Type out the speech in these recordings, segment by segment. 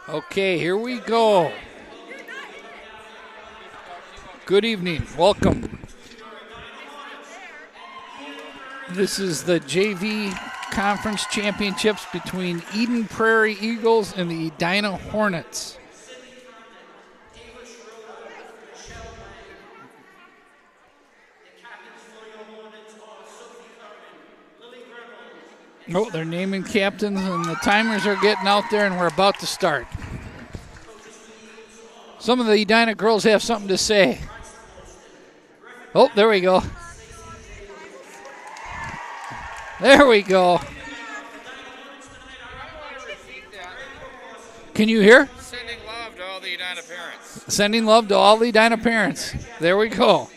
Okay, here we go. Good evening. Welcome. This is the JV Conference Championships between Eden Prairie Eagles and the Edina Hornets. Oh, they're naming captains, and the timers are getting out there, and we're about to start. Some of the Edina girls have something to say. Oh, there we go. There we go. Can you hear? Sending love to all the Edina parents. Sending love to all the Edina parents. There we go.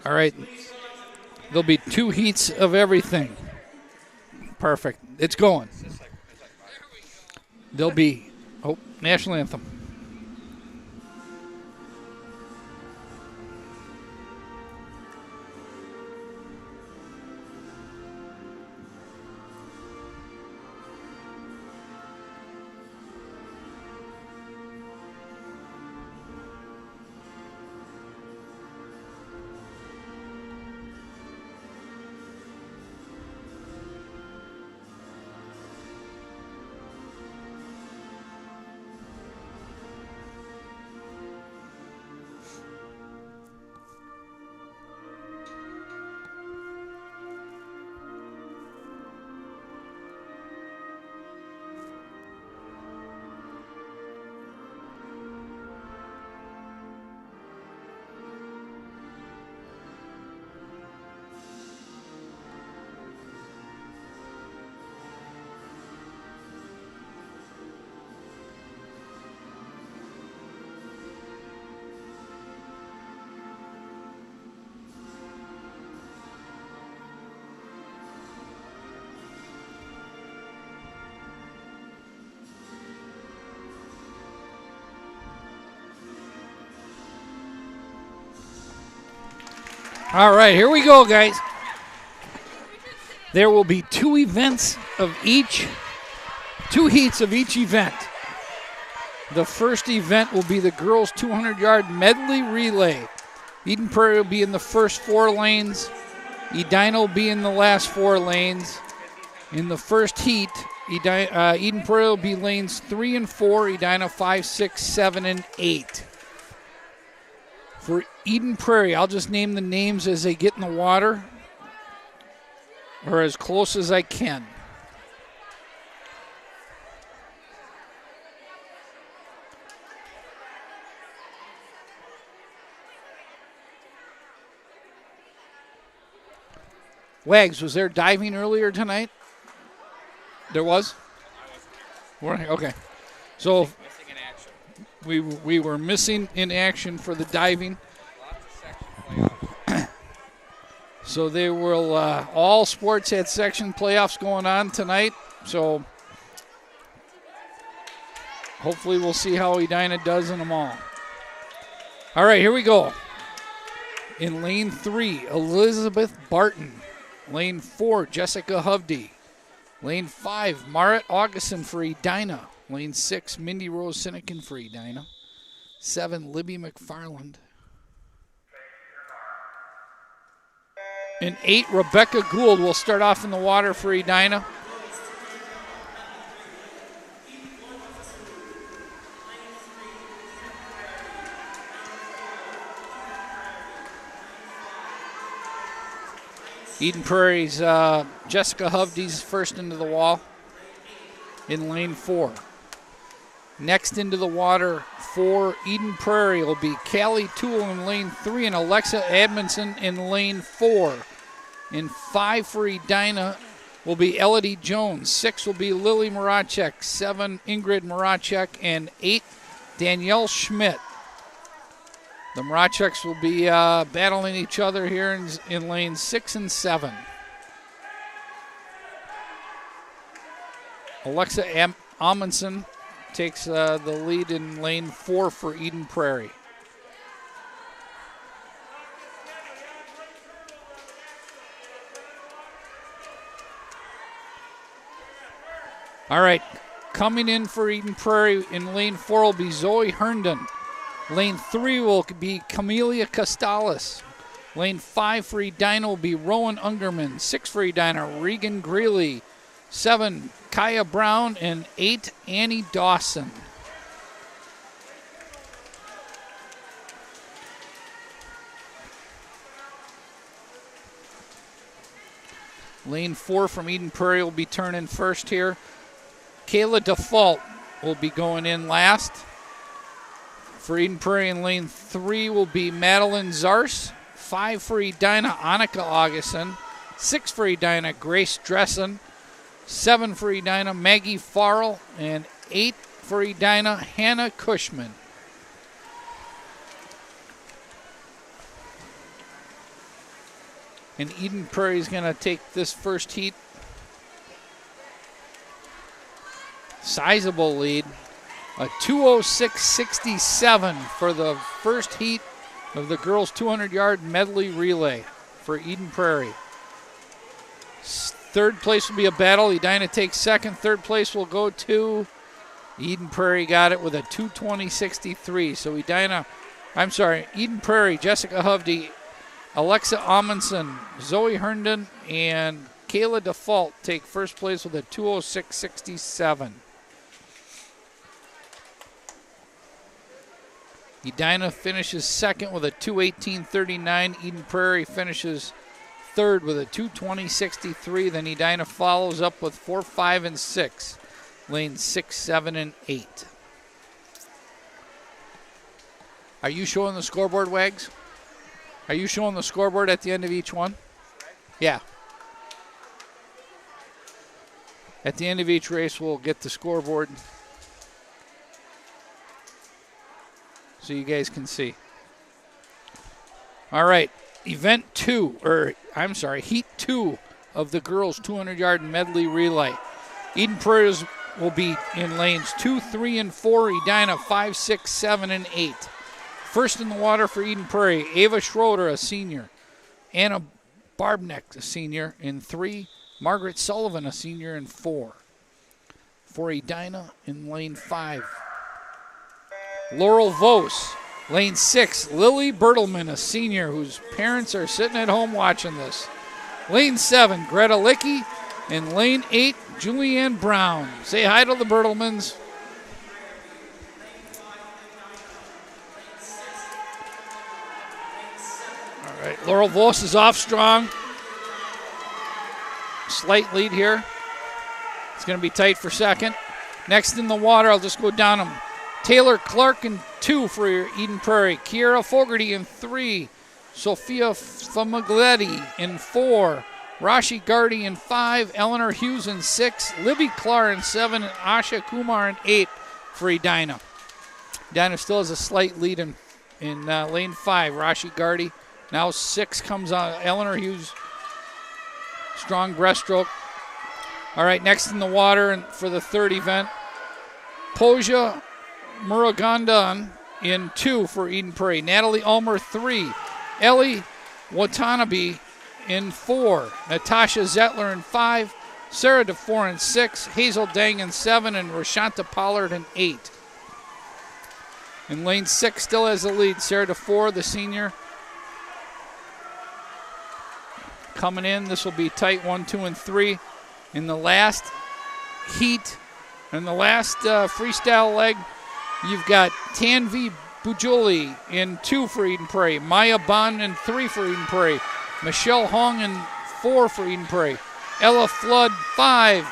All right. There'll be 2 heats of everything. Perfect. It's going. There'll be, national anthem. All right, here we go, guys. There will be 2 heats of each event. The first event will be the girls' 200-yard medley relay. Eden Prairie will be in the first 4 lanes. Edina will be in the last 4 lanes. In the first heat, Eden Prairie will be lanes 3 and 4, Edina 5, 6, 7, and 8. For Eden Prairie, I'll just name the names as they get in the water, or as close as I can. Wags, was there diving earlier tonight? There was? Okay. So we were missing in action for the diving. So they will, all sports had section playoffs going on tonight. So hopefully we'll see how Edina does in them all. All right, here we go. In lane 3, Elizabeth Barton. Lane 4, Jessica Hovde. Lane 5, Marit Augustin for Edina. Lane 6, Mindy Rose Sinekin for Edina. 7, Libby McFarland. In 8, Rebecca Gould will start off in the water for Edina. Eden Prairie's Jessica Hovde's first into the wall in lane 4. Next into the water for Eden Prairie will be Callie Toole in lane 3 and Alexa Edmondson in lane 4. In 5 for Edina will be Elodie Jones. 6 will be Lily Moracek. 7, Ingrid Moracek. And 8, Danielle Schmidt. The Moraceks will be battling each other here in lanes 6 and 7. Alexa Amundsen takes the lead in lane 4 for Eden Prairie. All right, coming in for Eden Prairie in lane 4 will be Zoe Herndon. Lane 3 will be Camelia Costales. Lane 5 for Edina will be Rowan Ungerman. 6 for Edina, Regan Greeley. 7, Kaya Brown. And 8, Annie Dawson. Lane 4 from Eden Prairie will be turning first here. Kayla Default will be going in last. For Eden Prairie in lane 3 will be Madeline Zars. 5 for Edina, Annika Augustin. 6 for Edina, Grace Dressen. 7 for Edina, Maggie Farrell. And 8 for Edina, Hannah Cushman. And Eden Prairie is going to take this first heat. Sizable lead. A 2:06.67 for the first heat of the girls' 200-yard medley relay for Eden Prairie. Third place will be a battle. Edina takes second. Third place will go to Eden Prairie. Got it with a 2:20.63. So Eden Prairie, Jessica Hovde, Alexa Amundsen, Zoe Herndon, and Kayla Default take first place with a 2:06.67. Edina finishes second with a 2:18.39. Eden Prairie finishes third with a 2:20.63. Then Edina follows up with 4, 5, and 6, lanes 6, 7, and 8. Are you showing the scoreboard, Wags? Are you showing the scoreboard at the end of each one? Yeah. At the end of each race, we'll get the scoreboard so you guys can see. All right, heat 2 of the girls' 200-yard medley relay. Eden Prairie will be in lanes 2, 3, and 4. Edina 5, 6, 7, and 8. First in the water for Eden Prairie, Ava Schroeder, a senior. Anna Barbneck, a senior, in 3. Margaret Sullivan, a senior, in 4. For Edina in lane 5. Laurel Vos, lane 6. Lily Bertelman, a senior, whose parents are sitting at home watching this. Lane 7, Greta Licky. In lane 8, Julianne Brown. Say hi to the Bertelmans. All right, Laurel Vos is off strong. Slight lead here. It's going to be tight for second. Next in the water, I'll just go down them. Taylor Clark in 2 for Eden Prairie. Kiera Fogarty in 3. Sophia Famagletti in 4. Rashi Gardy in 5. Eleanor Hughes in 6. Libby Clark in 7. And Asha Kumar in 8 for Edina. Edina still has a slight lead in lane 5. Rashi Gardy. Now 6 comes on Eleanor Hughes. Strong breaststroke. All right, next in the water and for the third event, Poja Muragandan in 2 for Eden Prairie. Natalie Ulmer 3. Ellie Watanabe in 4. Natasha Zettler in 5. Sarah DeFore in 6. Hazel Dang in 7. And Rashanta Pollard in 8. In lane 6 still has the lead. Sarah DeFore, the senior. Coming in, this will be tight 1, 2, and 3. In the last heat, in the last freestyle leg, you've got Tanvi Bujuli in 2 for Eden Prairie. Maya Bond in 3 for Eden Prairie. Michelle Hong in 4 for Eden Prairie. Ella Flood 5.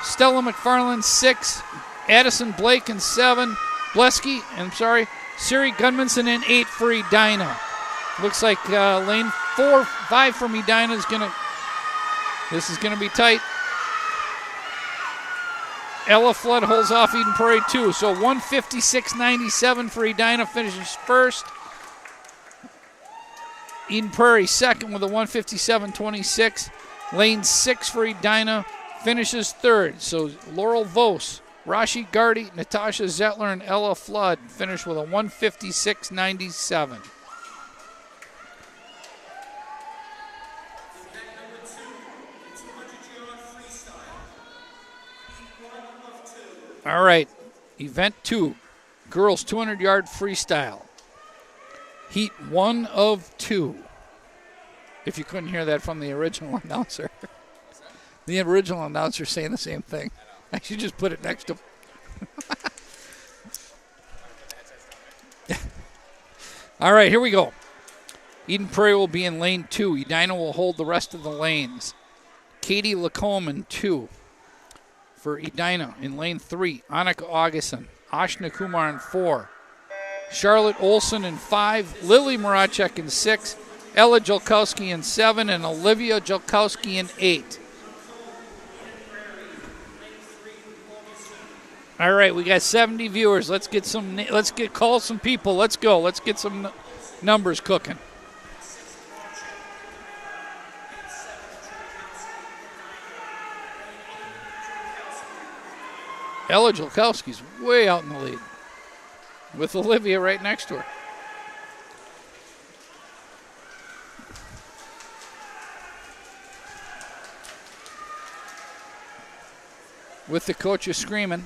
Stella McFarland 6. Addison Blake in 7. Siri Gunmanson in 8 for Edina. Looks like lane 5 from Edina is going to, this is going to be tight. Ella Flood holds off Eden Prairie 2. So 156.97 for Edina finishes first. Eden Prairie second with a 157.26. Lane 6 for Edina finishes third. So Laurel Vos, Rashi Gardy, Natasha Zettler, and Ella Flood finish with a 156.97. All right, event 2, girls 200-yard freestyle. Heat 1 of 2. If you couldn't hear that from the original announcer. The original announcer saying the same thing. I should just put it next to. All right, here we go. Eden Prairie will be in lane 2. Edina will hold the rest of the lanes. Katie Lacombe in 2. For Edina in lane 3. Annika Augustin. Ashna Kumar in 4. Charlotte Olson in 5. Lily Maracek in 6. Ella Jolkowski in 7. And Olivia Jolkowski in 8. All right, we got 70 viewers. Let's call some people. Let's go. Let's get some numbers cooking. Ella Jolkowski's way out in the lead with Olivia right next to her. With the coaches screaming.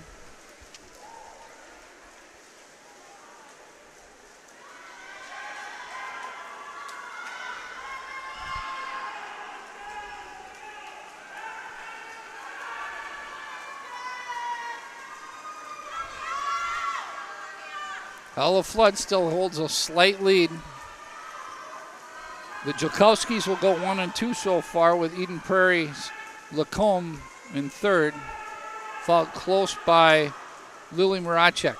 Ella Flood still holds a slight lead. The Jolkowskis will go 1 and 2 so far, with Eden Prairie's Lacombe in 3rd, followed close by Lily Maracek.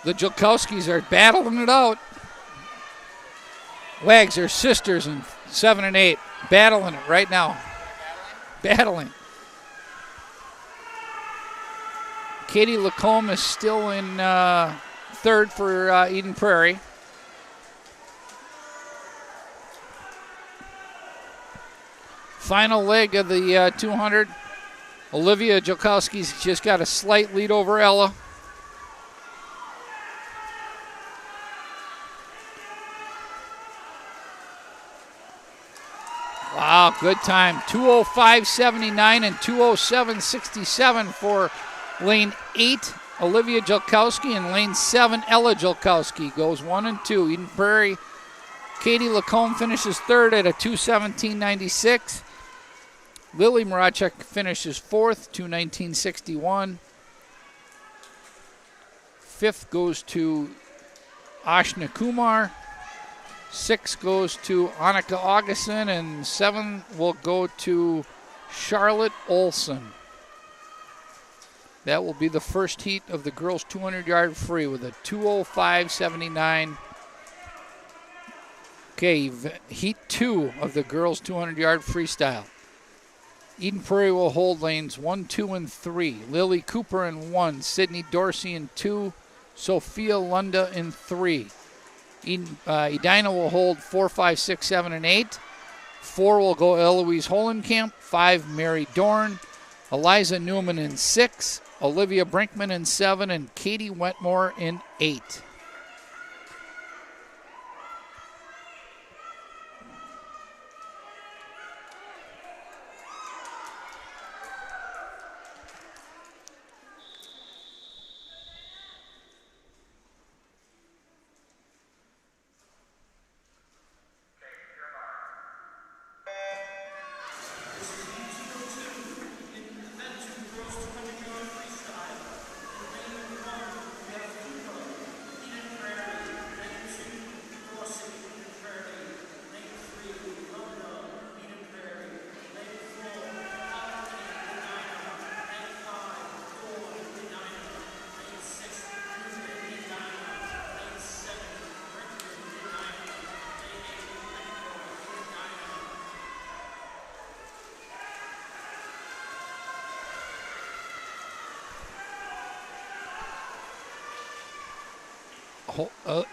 The Jolkowskis are battling it out. Wags are sisters in 7 and 8, battling it right now. Battling. Katie Lacombe is still in 3rd for Eden Prairie. Final leg of the 200. Olivia Jolkowski's just got a slight lead over Ella. Wow, good time. 2:05.79 and 2:07.67 for lane 8, Olivia Jolkowski, and lane 7, Ella Jolkowski goes 1 and 2. Eden Prairie, Katie Lacombe finishes 3rd at a 2:17.96. Lily Maracek finishes 4th, 2:19.61. 5th goes to Ashna Kumar. 6 goes to Annika Augustin, and 7 will go to Charlotte Olson. That will be the first heat of the girls 200-yard free with a 2:05.79. Okay, heat 2 of the girls 200-yard freestyle. Eden Prairie will hold lanes 1, 2, and 3. Lily Cooper in 1, Sydney Dorsey in 2, Sophia Lunda in 3. Edina will hold 4, 5, 6, 7, and 8. 4 will go Eloise Holenkamp. 5, Mary Dorn. Eliza Newman in 6. Olivia Brinkman in 7. And Katie Wetmore in 8.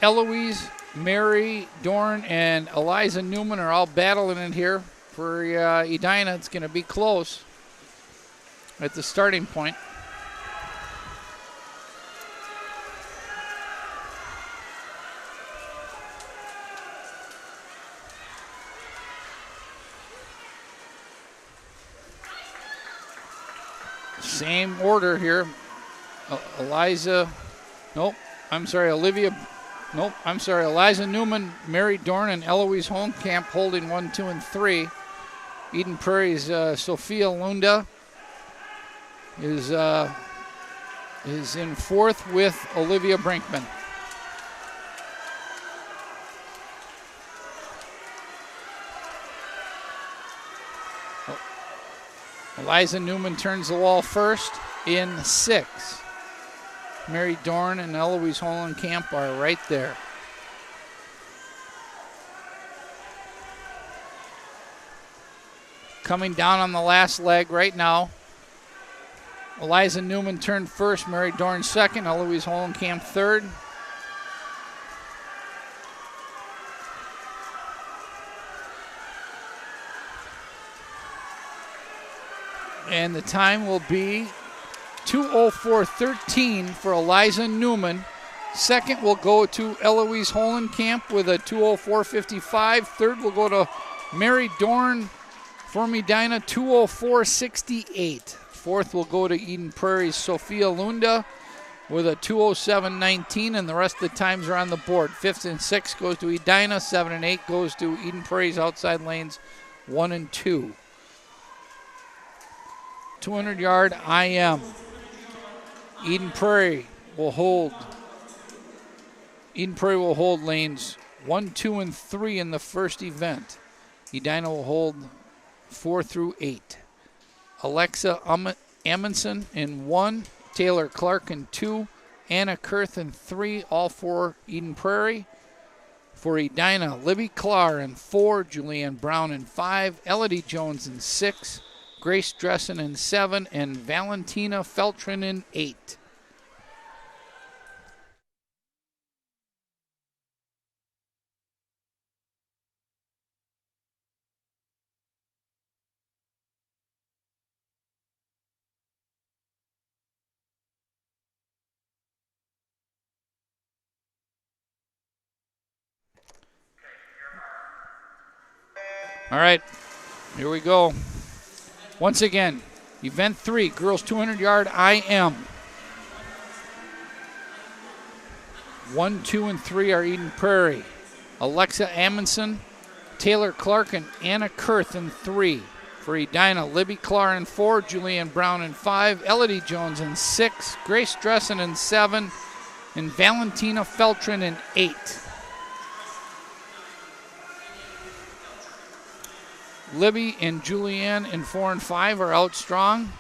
Eloise, Mary Dorn, and Eliza Newman are all battling in here. For Edina, it's going to be close at the starting point. Same order here. Eliza Newman, Mary Dorn, and Eloise Holmkamp holding 1, 2, and 3. Eden Prairie's Sophia Lunda is in fourth with Olivia Brinkman. Eliza Newman turns the wall first in 6. Mary Dorn and Eloise Hollenkamp are right there. Coming down on the last leg right now. Eliza Newman turned first, Mary Dorn second, Eloise Hollenkamp third. And the time will be 2:04.13 for Eliza Newman. Second will go to Eloise Hollenkamp with a 2:04.55. Third will go to Mary Dorn for Medina, 2:04.68. Fourth will go to Eden Prairie's Sophia Lunda with a 2:07.19, and the rest of the times are on the board. Fifth and sixth goes to Edina. 7 and 8 goes to Eden Prairie's outside lanes 1 and 2. 200-yard IM. Eden Prairie will hold lanes 1, 2, and 3 in the first event. Edina will hold 4 through 8. Alexa Amundsen in 1, Taylor Clark in 2, Anna Kurth in 3, all for Eden Prairie. For Edina, Libby Clark in 4, Julianne Brown in 5, Elodie Jones in 6, Grace Dressen in 7, and Valentina Feltrin in 8. All right, here we go. Once again, event 3, girls 200-yard IM. 1, 2, and 3 are Eden Prairie. Alexa Amundsen, Taylor Clark, and Anna Kurth in 3. For Edina, Libby Clark in 4, Julianne Brown in 5, Elodie Jones in 6, Grace Dressen in 7, and Valentina Feltrin in 8. Libby and Julianne in 4 and 5 are out strong.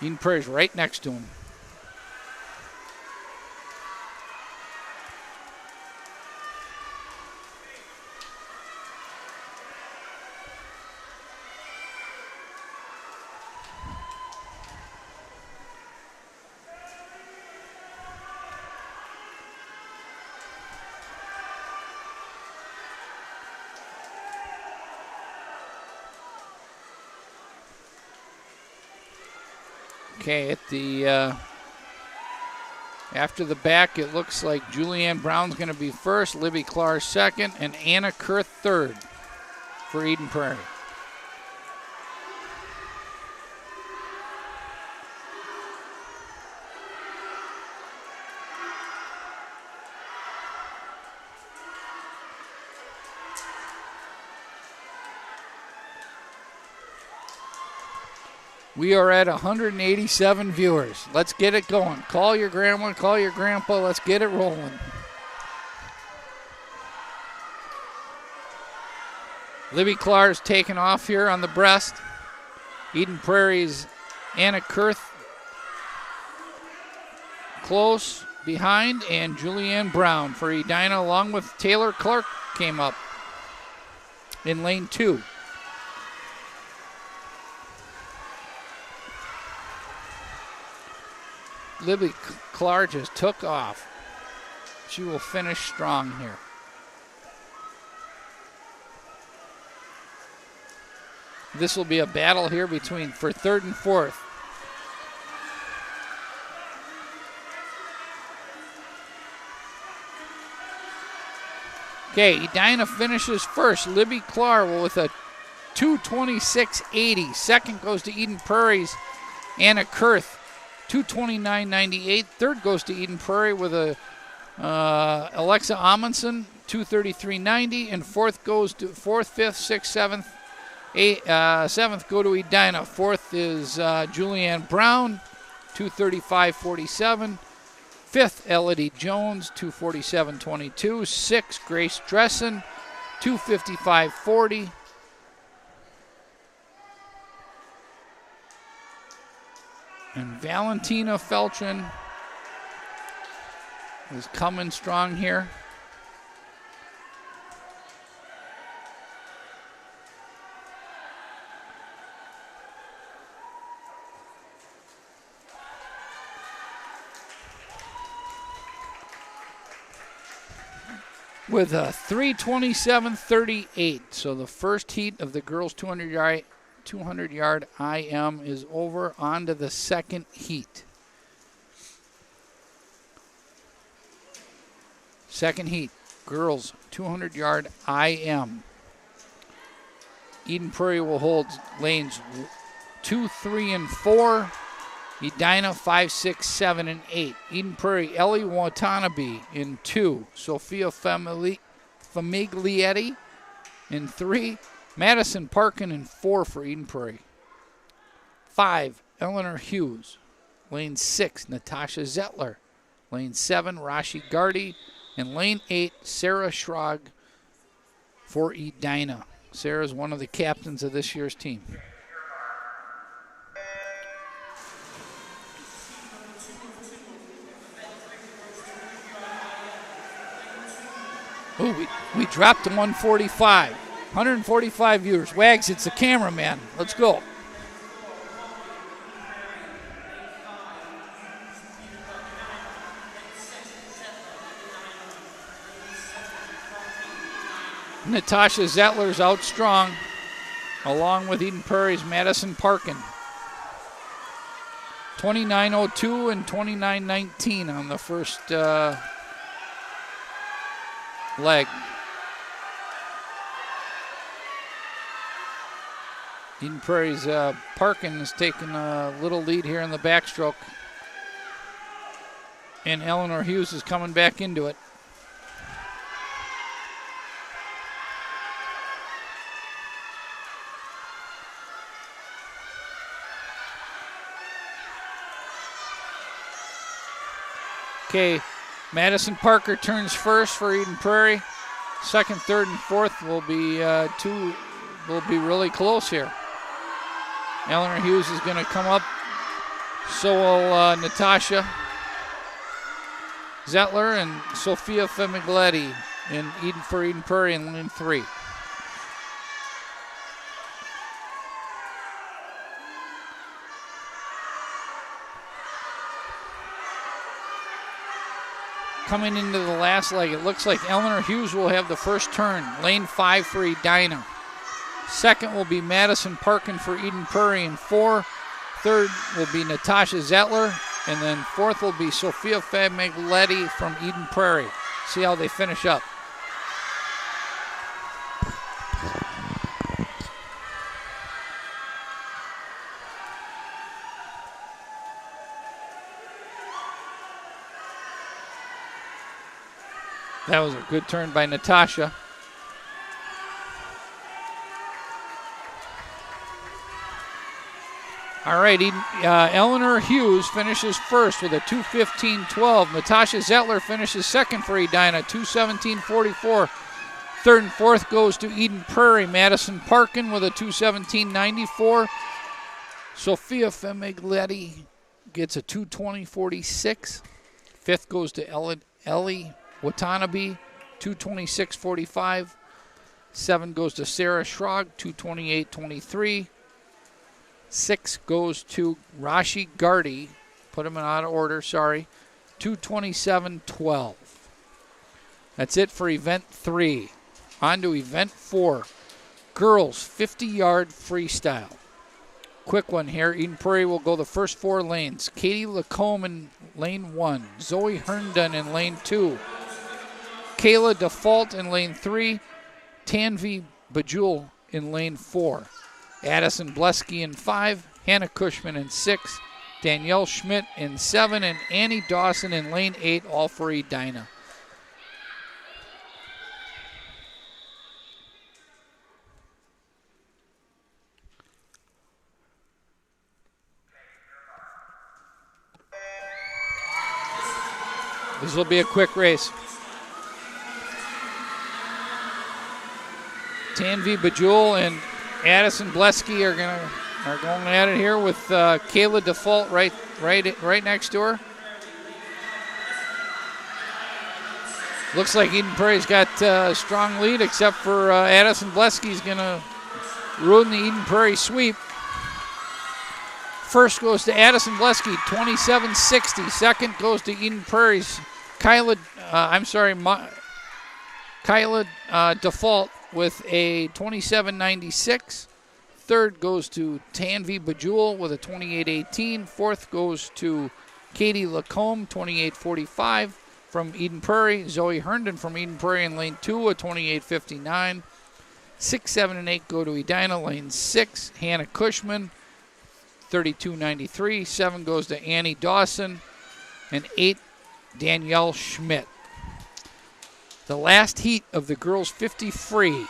Eden Prairie's right next to him. Okay, at the after the back, it looks like Julianne Brown's going to be first, Libby Clark second, and Anna Kurth third for Eden Prairie. We are at 187 viewers. Let's get it going. Call your grandma, call your grandpa. Let's get it rolling. Libby Clark's taking off here on the breast. Eden Prairie's Anna Kurth close behind, and Julianne Brown for Edina along with Taylor Clark came up in lane 2. Libby Clark just took off. She will finish strong here. This will be a battle here for third and fourth. Okay, Edina finishes first. Libby Clark with a 2:26.80. Second goes to Eden Prairie's Anna Kurth, 2:29.98. Third goes to Eden Prairie with a Alexa Amundsen, 2:33.90. And fourth, fifth, sixth, seventh, seventh go to Edina. Fourth is Julianne Brown, 2:35.47. Fifth, Elodie Jones, 2:47.22. Sixth, Grace Dressen, 2:55.40. And Valentina Feltrin is coming strong here. With a 3:27.38. So the first heat of the girls 200-yard IM is over. On to the second heat. Second heat, girls 200-yard IM. Eden Prairie will hold lanes 2, 3, and 4. Edina 5, 6, 7, and 8. Eden Prairie, Ellie Watanabe in 2. Sophia Famiglietti in 3. Madison Parkin in 4 for Eden Prairie. 5, Eleanor Hughes. Lane 6, Natasha Zettler. Lane 7, Rashi Gardy. And lane 8, Sarah Schrag for Edina. Sarah is one of the captains of this year's team. Oh, we dropped to 145. 145 viewers. Wags, it's the cameraman. Let's go. Natasha Zettler's out strong, along with Eden Prairie's Madison Parkin. 29:02 and 29:19 on the first leg. Eden Prairie's Parkin is taking a little lead here in the backstroke. And Eleanor Hughes is coming back into it. Okay, Madison Parker turns first for Eden Prairie. Second, third, and fourth will be really close here. Eleanor Hughes is going to come up. So will Natasha Zettler and Sophia Famiglietti for Eden Prairie in lane 3. Coming into the last leg, it looks like Eleanor Hughes will have the first turn. Lane 5 for Edina. Second will be Madison Parkin for Eden Prairie in 4. Third will be Natasha Zettler. And then fourth will be Sophia Famiglietti from Eden Prairie. See how they finish up. That was a good turn by Natasha. All right, Eleanor Hughes finishes first with a 2:15.12. Natasha Zettler finishes second for Edina, 2:17.44. Third and fourth goes to Eden Prairie. Madison Parkin with a 2:17.94. Sophia Famiglietti gets a 2:20.46. Fifth goes to Ellie Watanabe, 2:26.45. 7 goes to Sarah Schrag, 2:28.23. 6 goes to Rashi Gardy. Put him in out of order, sorry. 2:27.12. That's it for event 3. On to event 4. Girls 50-yard freestyle. Quick one here. Eden Prairie will go the first 4 lanes. Katie Lacombe in lane 1. Zoe Herndon in lane 2. Kayla Default in lane 3. Tanvi Bajul in lane 4. Addison Blesky in 5, Hannah Cushman in 6, Danielle Schmidt in 7, and Annie Dawson in lane 8, all for Edina. This will be a quick race. Tanvi Bajul and Addison Blesky are going at it here with Kayla Default right next to her. Looks like Eden Prairie's got a strong lead, except for Addison Blesky's going to ruin the Eden Prairie sweep. First goes to Addison Blesky, 27.60. Second goes to Eden Prairie's Kyla Default with a 27.96. Third goes to Tanvi Bajul with a 28.18. Fourth goes to Katie Lacombe, 28.45 from Eden Prairie. Zoe Herndon from Eden Prairie in lane 2, a 28.59. 6, 7, and 8 go to Edina. Lane 6, Hannah Cushman, 32.93. 7 goes to Annie Dawson, and 8, Danielle Schmidt. The last heat of the girls 50 free.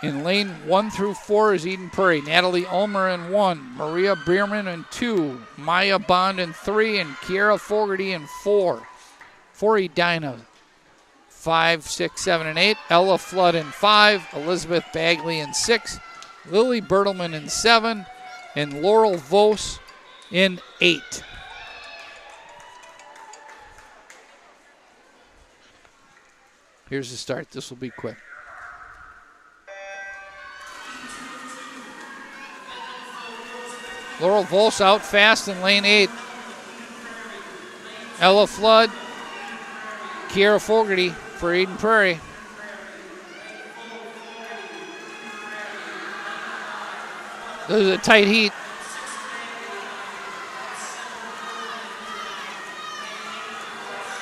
In lane 1 through 4 is Eden Prairie. Natalie Ulmer in 1, Maria Bierman in 2, Maya Bond in 3, and Kiera Fogarty in 4. For Edina, 5, 6, 7, and 8. Ella Flood in 5, Elizabeth Bagley in 6, Lily Bertelman in 7, and Laurel Vos in 8. Here's the start. This will be quick. Laurel Vos out fast in lane 8. Ella Flood, Kiera Fogarty for Eden Prairie. This is a tight heat.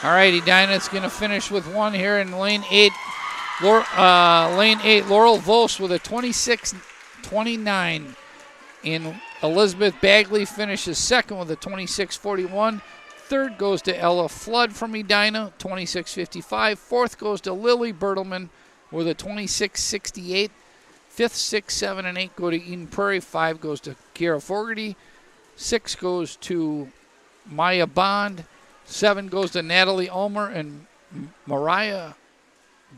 All right, Edina's going to finish with 1 here in lane 8. Laurel Vos with a 26.29. And Elizabeth Bagley finishes second with a 26.41. Third goes to Ella Flood from Edina, 26.55. Fourth goes to Lily Bertelman with a 26.68. Fifth, 6, 7, and 8 go to Eden Prairie. 5 goes to Kiera Fogarty. 6 goes to Maya Bond. 7 goes to Natalie Ulmer, and Mariah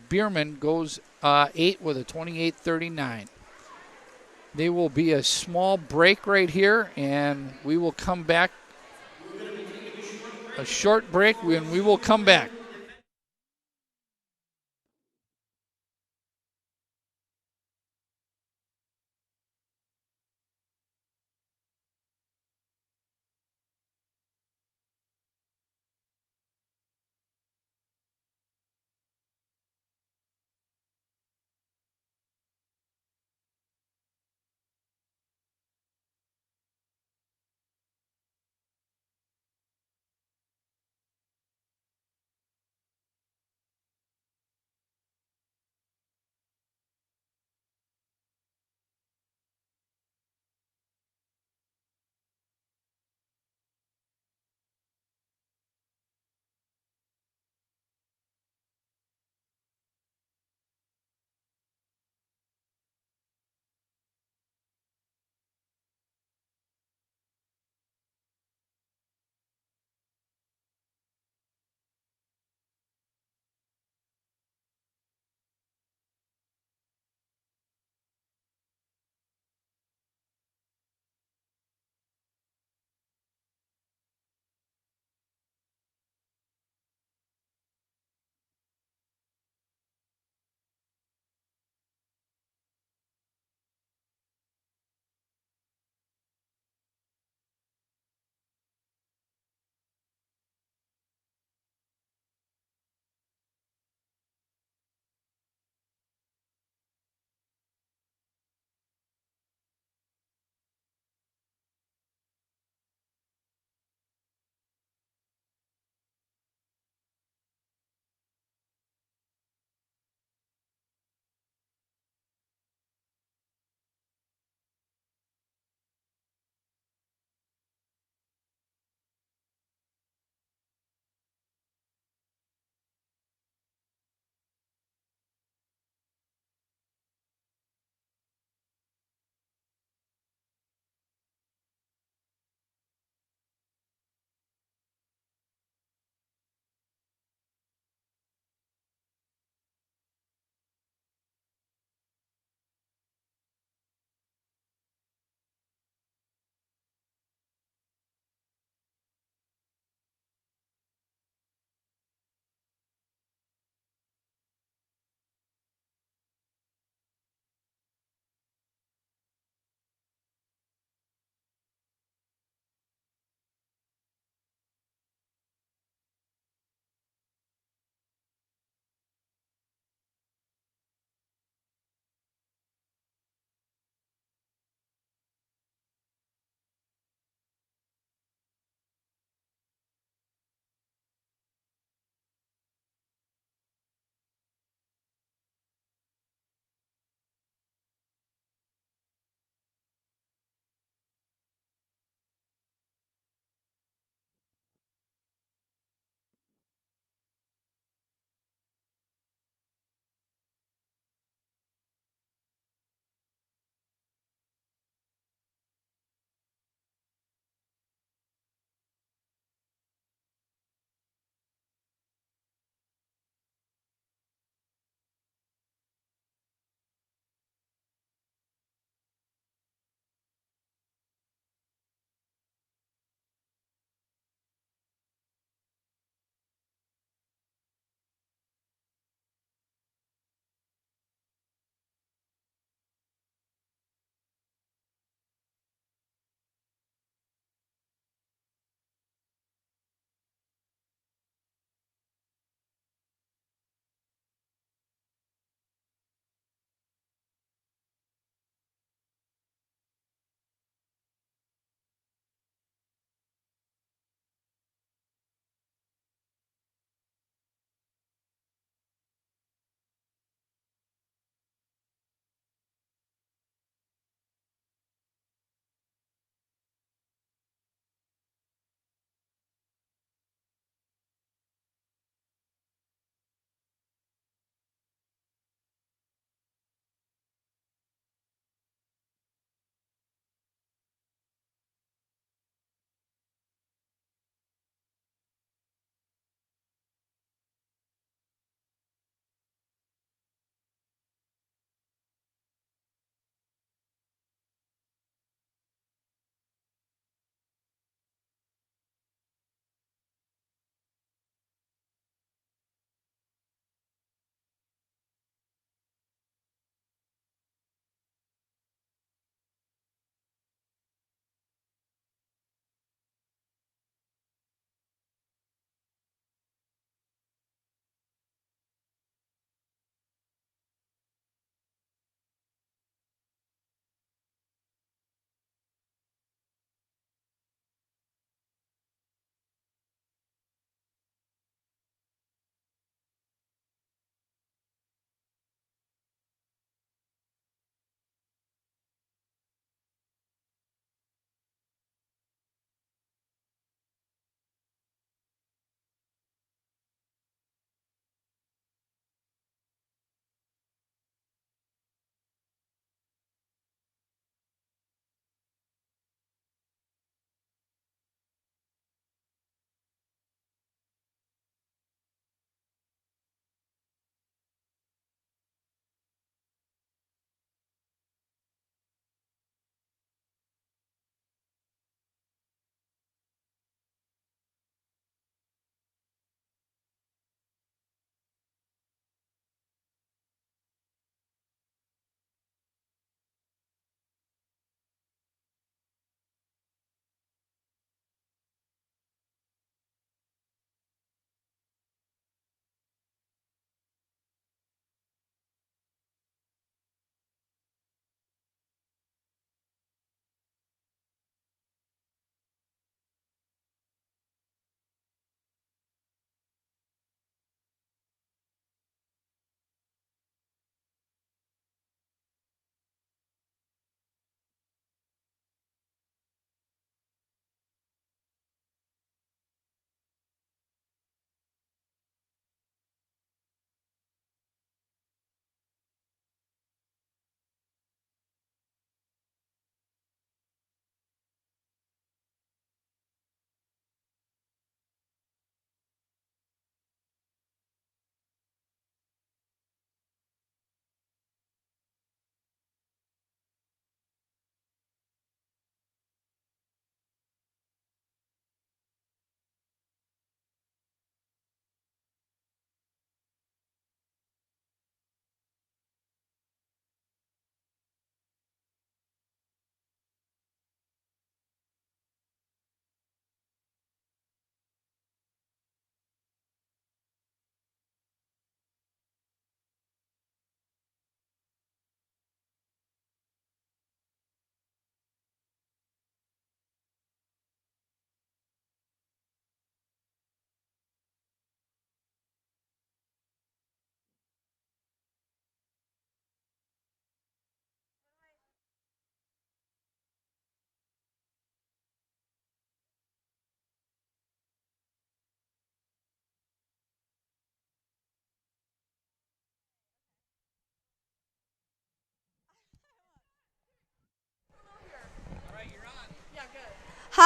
Bierman goes 8 with a 28.39. There will be a small break right here, and we will come back. A short break, and we will come back.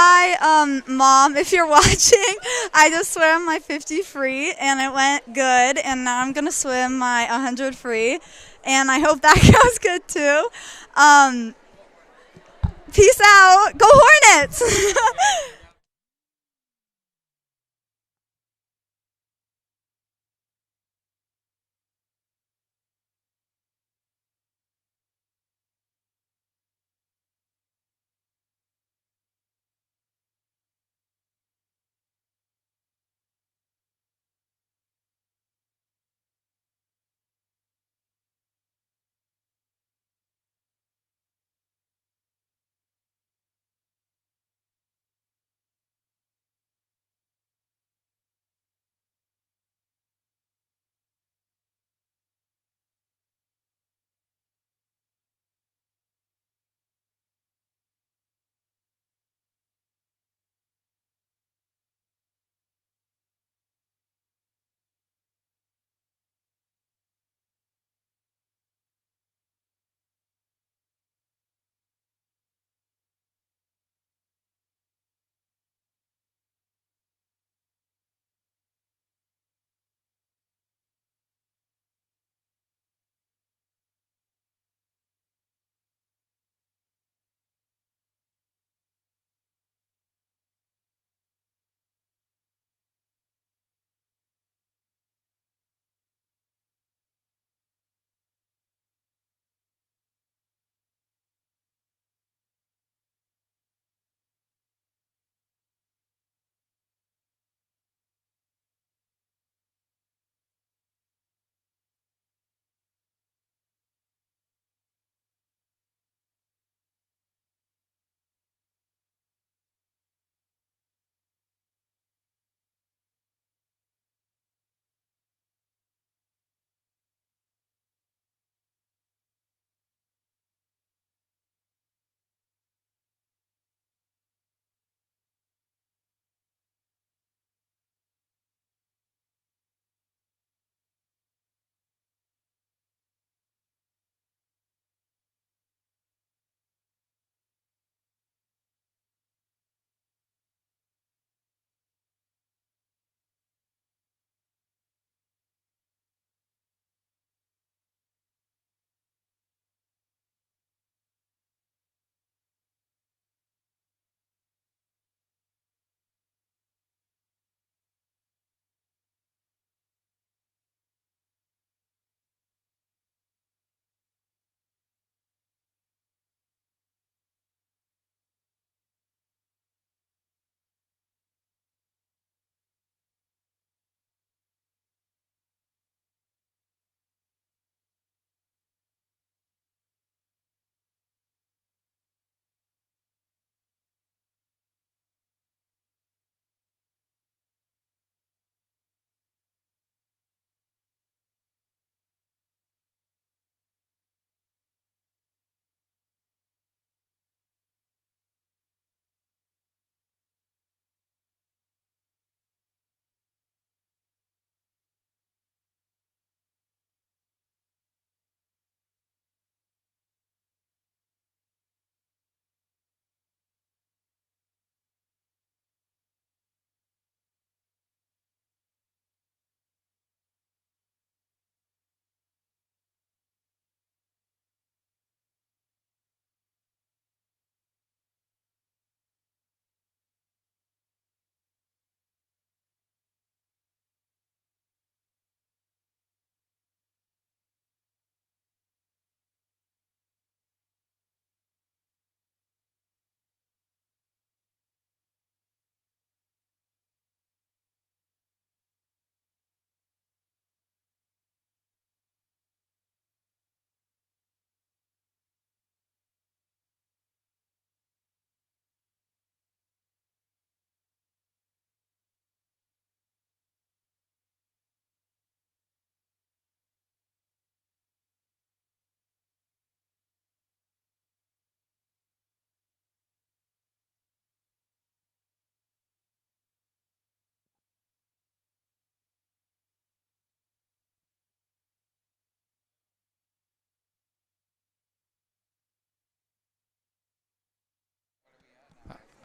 Hi, Mom, if you're watching, I just swam my 50 free and it went good, and now I'm going to swim my 100 free, and I hope that goes good too. Peace out. Go Hornets!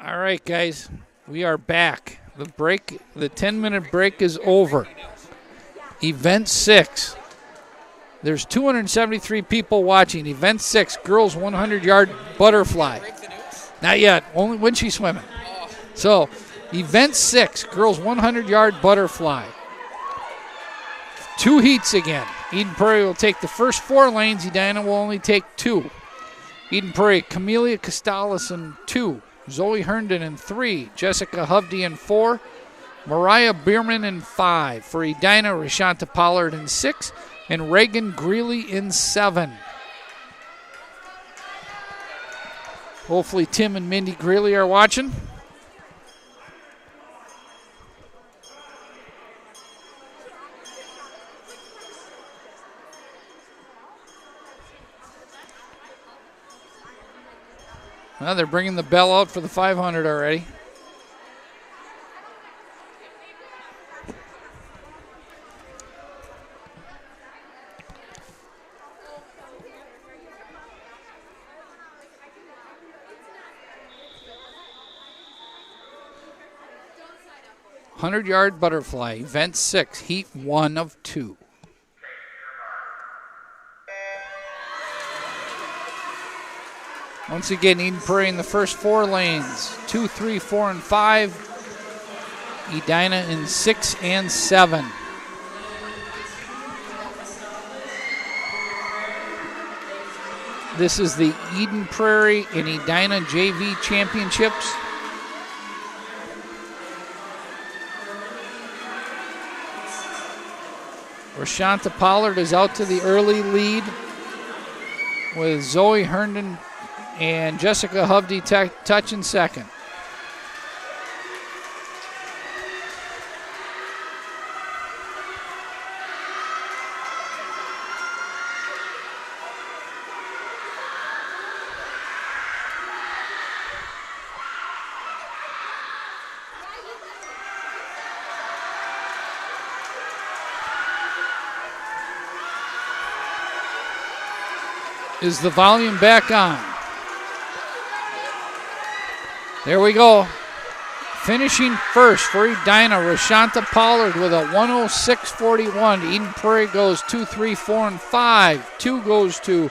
All right, guys, we are back. The 10-minute break is over. Event 6. There's 273 people watching. Event 6, girls 100-yard butterfly. Not yet, only when she's swimming. So, Event 6, girls 100-yard butterfly. 2 heats again. Eden Prairie will take the first 4 lanes. Edina will only take 2. Eden Prairie, Camelia Costales in 2. Zoe Herndon in 3. Jessica Hovde in 4. Mariah Bierman in 5. For Edina, Rashanta Pollard in 6. And Reagan Greeley in 7. Hopefully Tim and Mindy Greeley are watching. Well, they're bringing the bell out for the 500 already. Hundred-yard butterfly, event 6, heat 1 of 2. Once again, Eden Prairie in the first 4 lanes. 2, 3, 4, and 5. Edina in 6 and 7. This is the Eden Prairie and Edina JV Championships. Rashanta Pollard is out to the early lead with Zoe Herndon and Jessica Hovde touching second. Is the volume back on? There we go. Finishing first for Edina, Rashanta Pollard with a 106.41. Eden Prairie goes 2, 3, 4, and 5. 2 goes to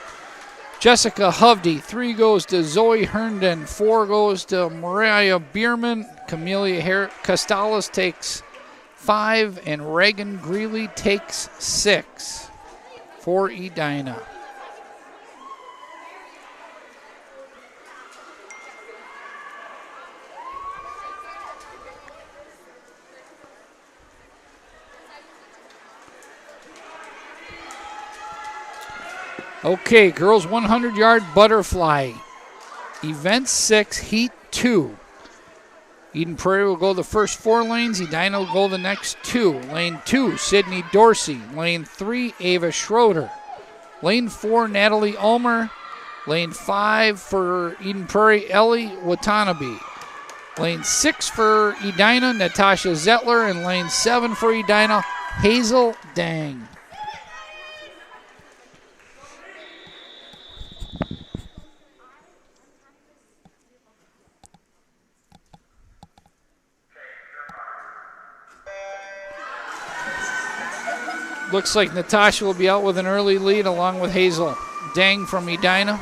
Jessica Hovde. 3 goes to Zoe Herndon. 4 goes to Mariah Bierman. Camelia Costales takes 5, and Reagan Greeley takes 6 for Edina. Okay, girls 100-yard butterfly. Event 6, heat 2. Eden Prairie will go the first 4 lanes. Edina will go the next 2. Lane 2, Sydney Dorsey. Lane 3, Ava Schroeder. Lane 4, Natalie Ulmer. Lane 5 for Eden Prairie, Ellie Watanabe. Lane 6 for Edina, Natasha Zettler. And lane 7 for Edina, Hazel Dang. Looks like Natasha will be out with an early lead along with Hazel Dang from Edina.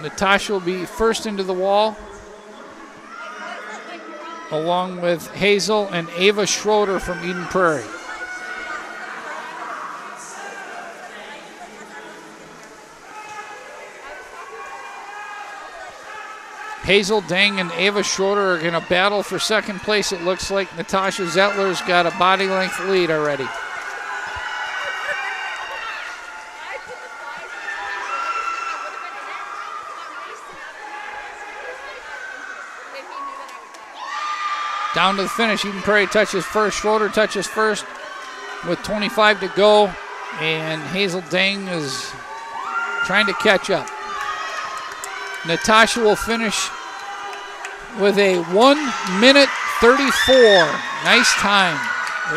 Natasha will be first into the wall along with Hazel and Ava Schroeder from Eden Prairie. Hazel Dang and Ava Schroeder are going to battle for second place. It looks like Natasha Zettler's got a body length lead already. Down to the finish. Eden Prairie touches first. Schroeder touches first with 25 to go. And Hazel Dang is trying to catch up. Natasha will finish with a 1:34. Nice time.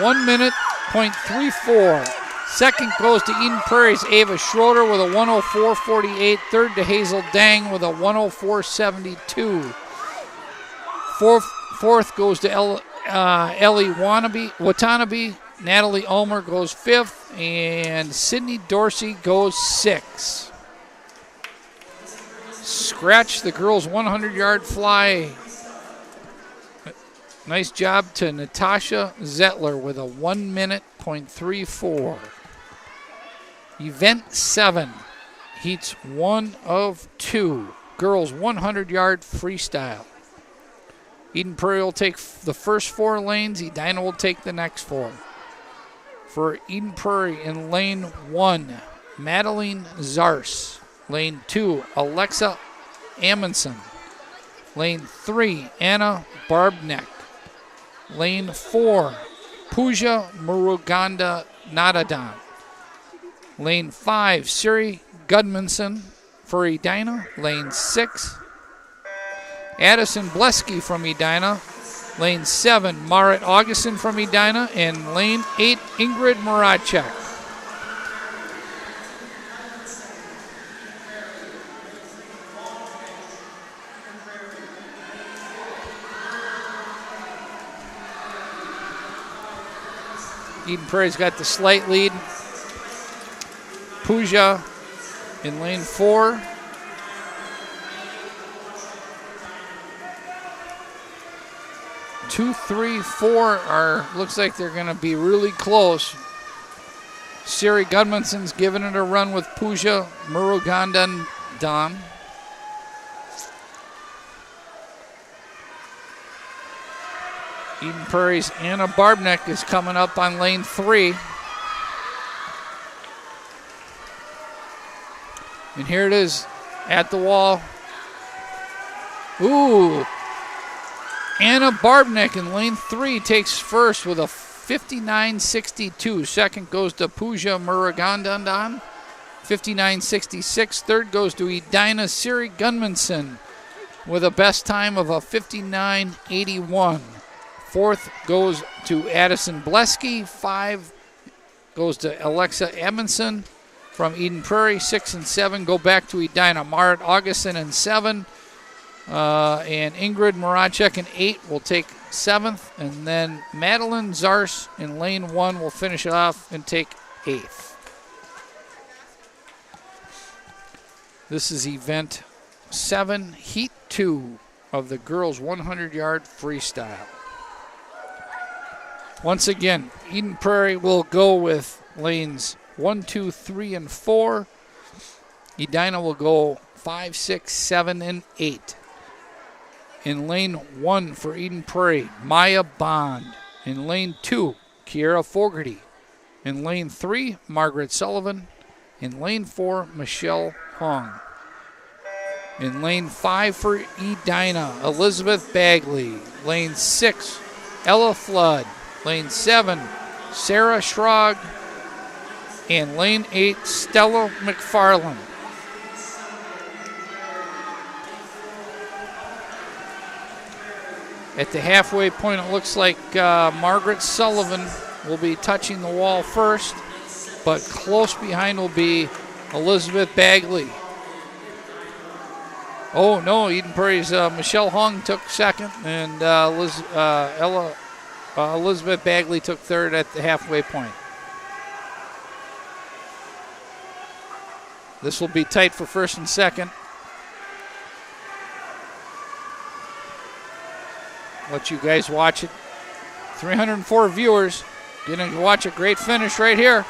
1:34 Second goes to Eden Prairie's Ava Schroeder with a 104.48. Third to Hazel Dang with a 104.72. Fourth goes to Ellie Watanabe. Natalie Ulmer goes fifth, and Sydney Dorsey goes sixth. Scratch the girls' 100-yard fly. Nice job to Natasha Zettler with a 1:34. Event 7, heats 1 of 2. Girls 100-yard freestyle. Eden Prairie will take the first 4 lanes. Edina will take the next 4. For Eden Prairie in lane 1, Madeline Zars. Lane 2, Alexa Amundsen. Lane 3, Anna Barbnek. Lane 4, Pooja Muruganda Nadadan. Lane 5, Siri Gudmundson for Edina. Lane 6, Addison Bleski from Edina. Lane 7, Marit Augustin from Edina. And lane 8, Ingrid Muracek. Eden Prairie's got the slight lead. Pooja in lane 4. Two, 3, 4 looks like they're going to be really close. Siri Gudmundson's giving it a run with Pooja Murugandan Don. Eden Prairie's Anna Barbnek is coming up on lane 3. And here it is at the wall. Ooh. Anna Barbnek in lane 3 takes first with a 59.62. Second goes to Pooja Murugandandan, 59.66. Third goes to Edina Siri Gunmanson with a best time of a 59.81. Fourth goes to Addison Bleski. 5 goes to Alexa Edmondson from Eden Prairie. 6 and 7 go back to Edina. Marit Augustin in 7. And Ingrid Muracek in 8 will take 7th. And then Madeline Zars in lane 1 will finish it off and take 8th. This is event 7, heat 2 of the girls' 100-yard freestyle. Once again, Eden Prairie will go with lanes 1, 2, 3, and 4. Edina will go 5, 6, 7, and 8. In lane 1 for Eden Prairie, Maya Bond. In lane 2, Kiera Fogarty. In lane 3, Margaret Sullivan. In lane 4, Michelle Hong. In lane 5 for Edina, Elizabeth Bagley. Lane 6, Ella Flood. Lane 7, Sarah Schrog. And lane 8, Stella McFarland. At the halfway point, it looks like Margaret Sullivan will be touching the wall first, but close behind will be Elizabeth Bagley. Oh, no, Eden Prairie's Michelle Hong took second, and Elizabeth Bagley took third at the halfway point. This will be tight for first and second. Let you guys watch it. 304 viewers. Going to watch a great finish right here.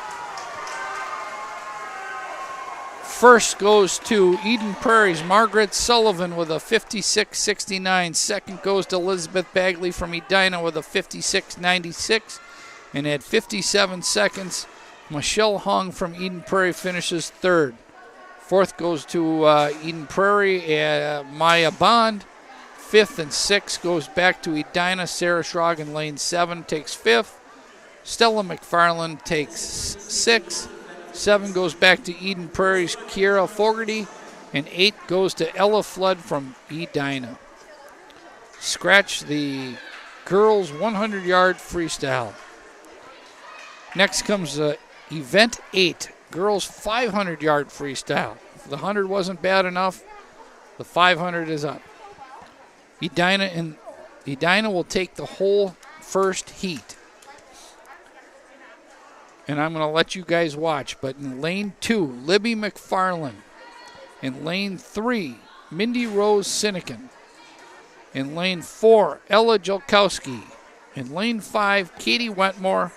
First goes to Eden Prairie's Margaret Sullivan with a 56.69. Second goes to Elizabeth Bagley from Edina with a 56.96. And at 57 seconds, Michelle Hong from Eden Prairie finishes third. Fourth goes to Eden Prairie, Maya Bond. Fifth and sixth goes back to Edina. Sarah Schrog in lane 7 takes fifth. Stella McFarland takes sixth. 7 goes back to Eden Prairie's Kiera Fogarty. And 8 goes to Ella Flood from Edina. Scratch the girls' 100-yard freestyle. Next comes Event 8, girls 500-yard freestyle. If the 100 wasn't bad enough, the 500 is up. Edina will take the whole first heat. And I'm going to let you guys watch. But in lane 2, Libby McFarland. In lane 3, Mindy Rose Sinekin. In lane 4, Ella Jolkowski. In lane 5, Katie Wetmore.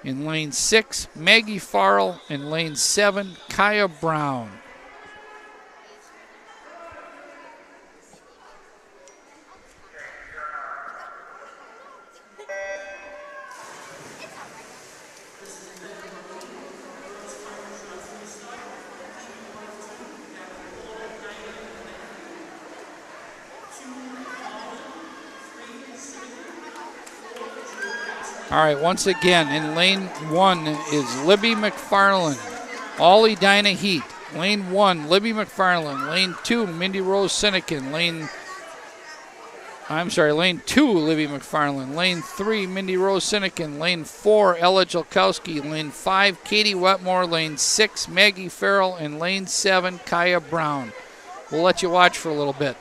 In lane 6, Maggie Farrell. In lane 7, Kaya Brown. All right, once again, in lane 1 is Libby McFarland, all Edina heat. Lane 1, Libby McFarland. Lane 2, Mindy Rose Sinekin. Lane 2, Libby McFarland. Lane 3, Mindy Rose Sinekin. Lane 4, Ella Jolkowski. Lane 5, Katie Wetmore. Lane 6, Maggie Farrell. And lane 7, Kaya Brown. We'll let you watch for a little bit.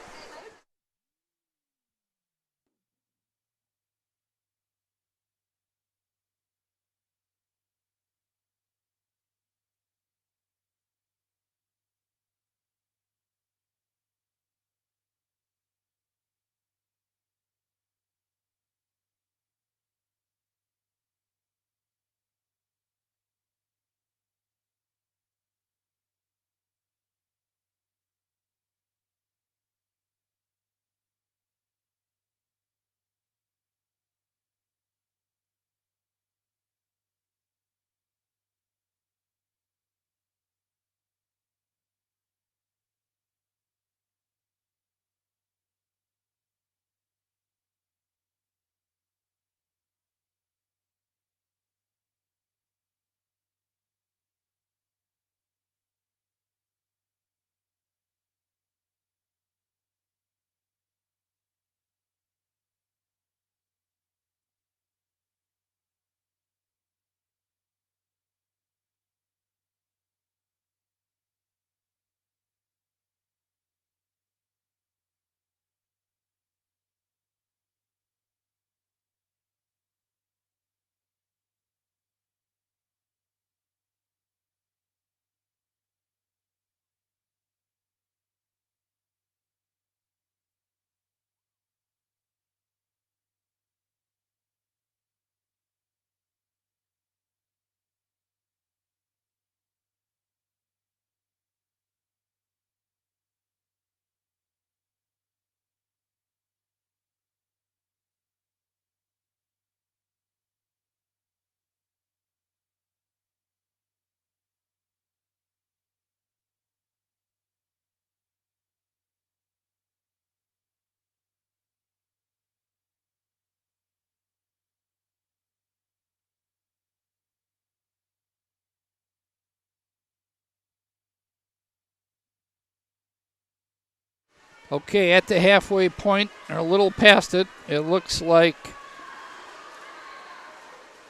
Okay, at the halfway point, or a little past it, it looks like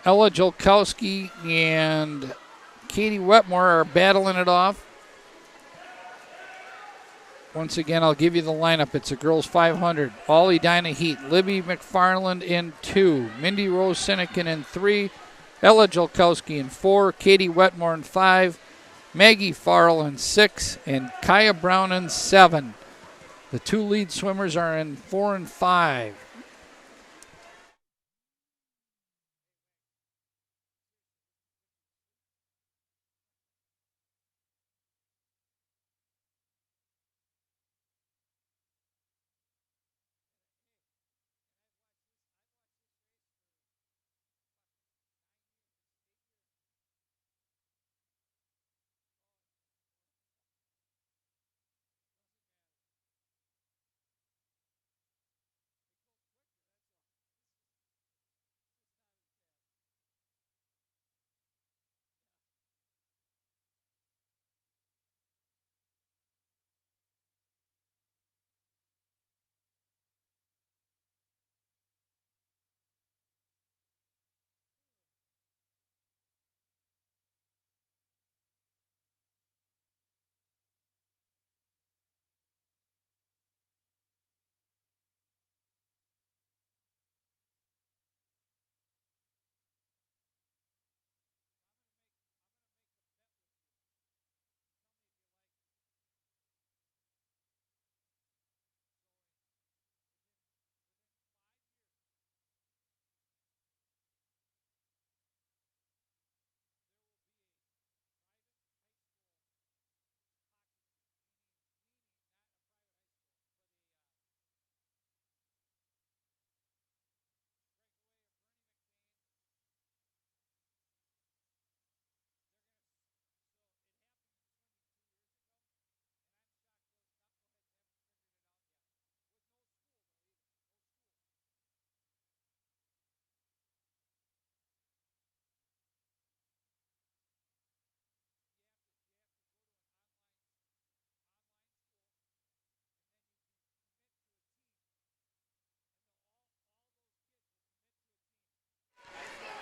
Ella Jolkowski and Katie Wetmore are battling it off. Once again, I'll give you the lineup. It's a girls 500. All Edina heat. Libby McFarland in 2. Mindy Rose Sinekin in 3. Ella Jolkowski in 4. Katie Wetmore in 5. Maggie Farrell in 6. And Kaya Brown in 7. The 2 lead swimmers are in 4 and 5.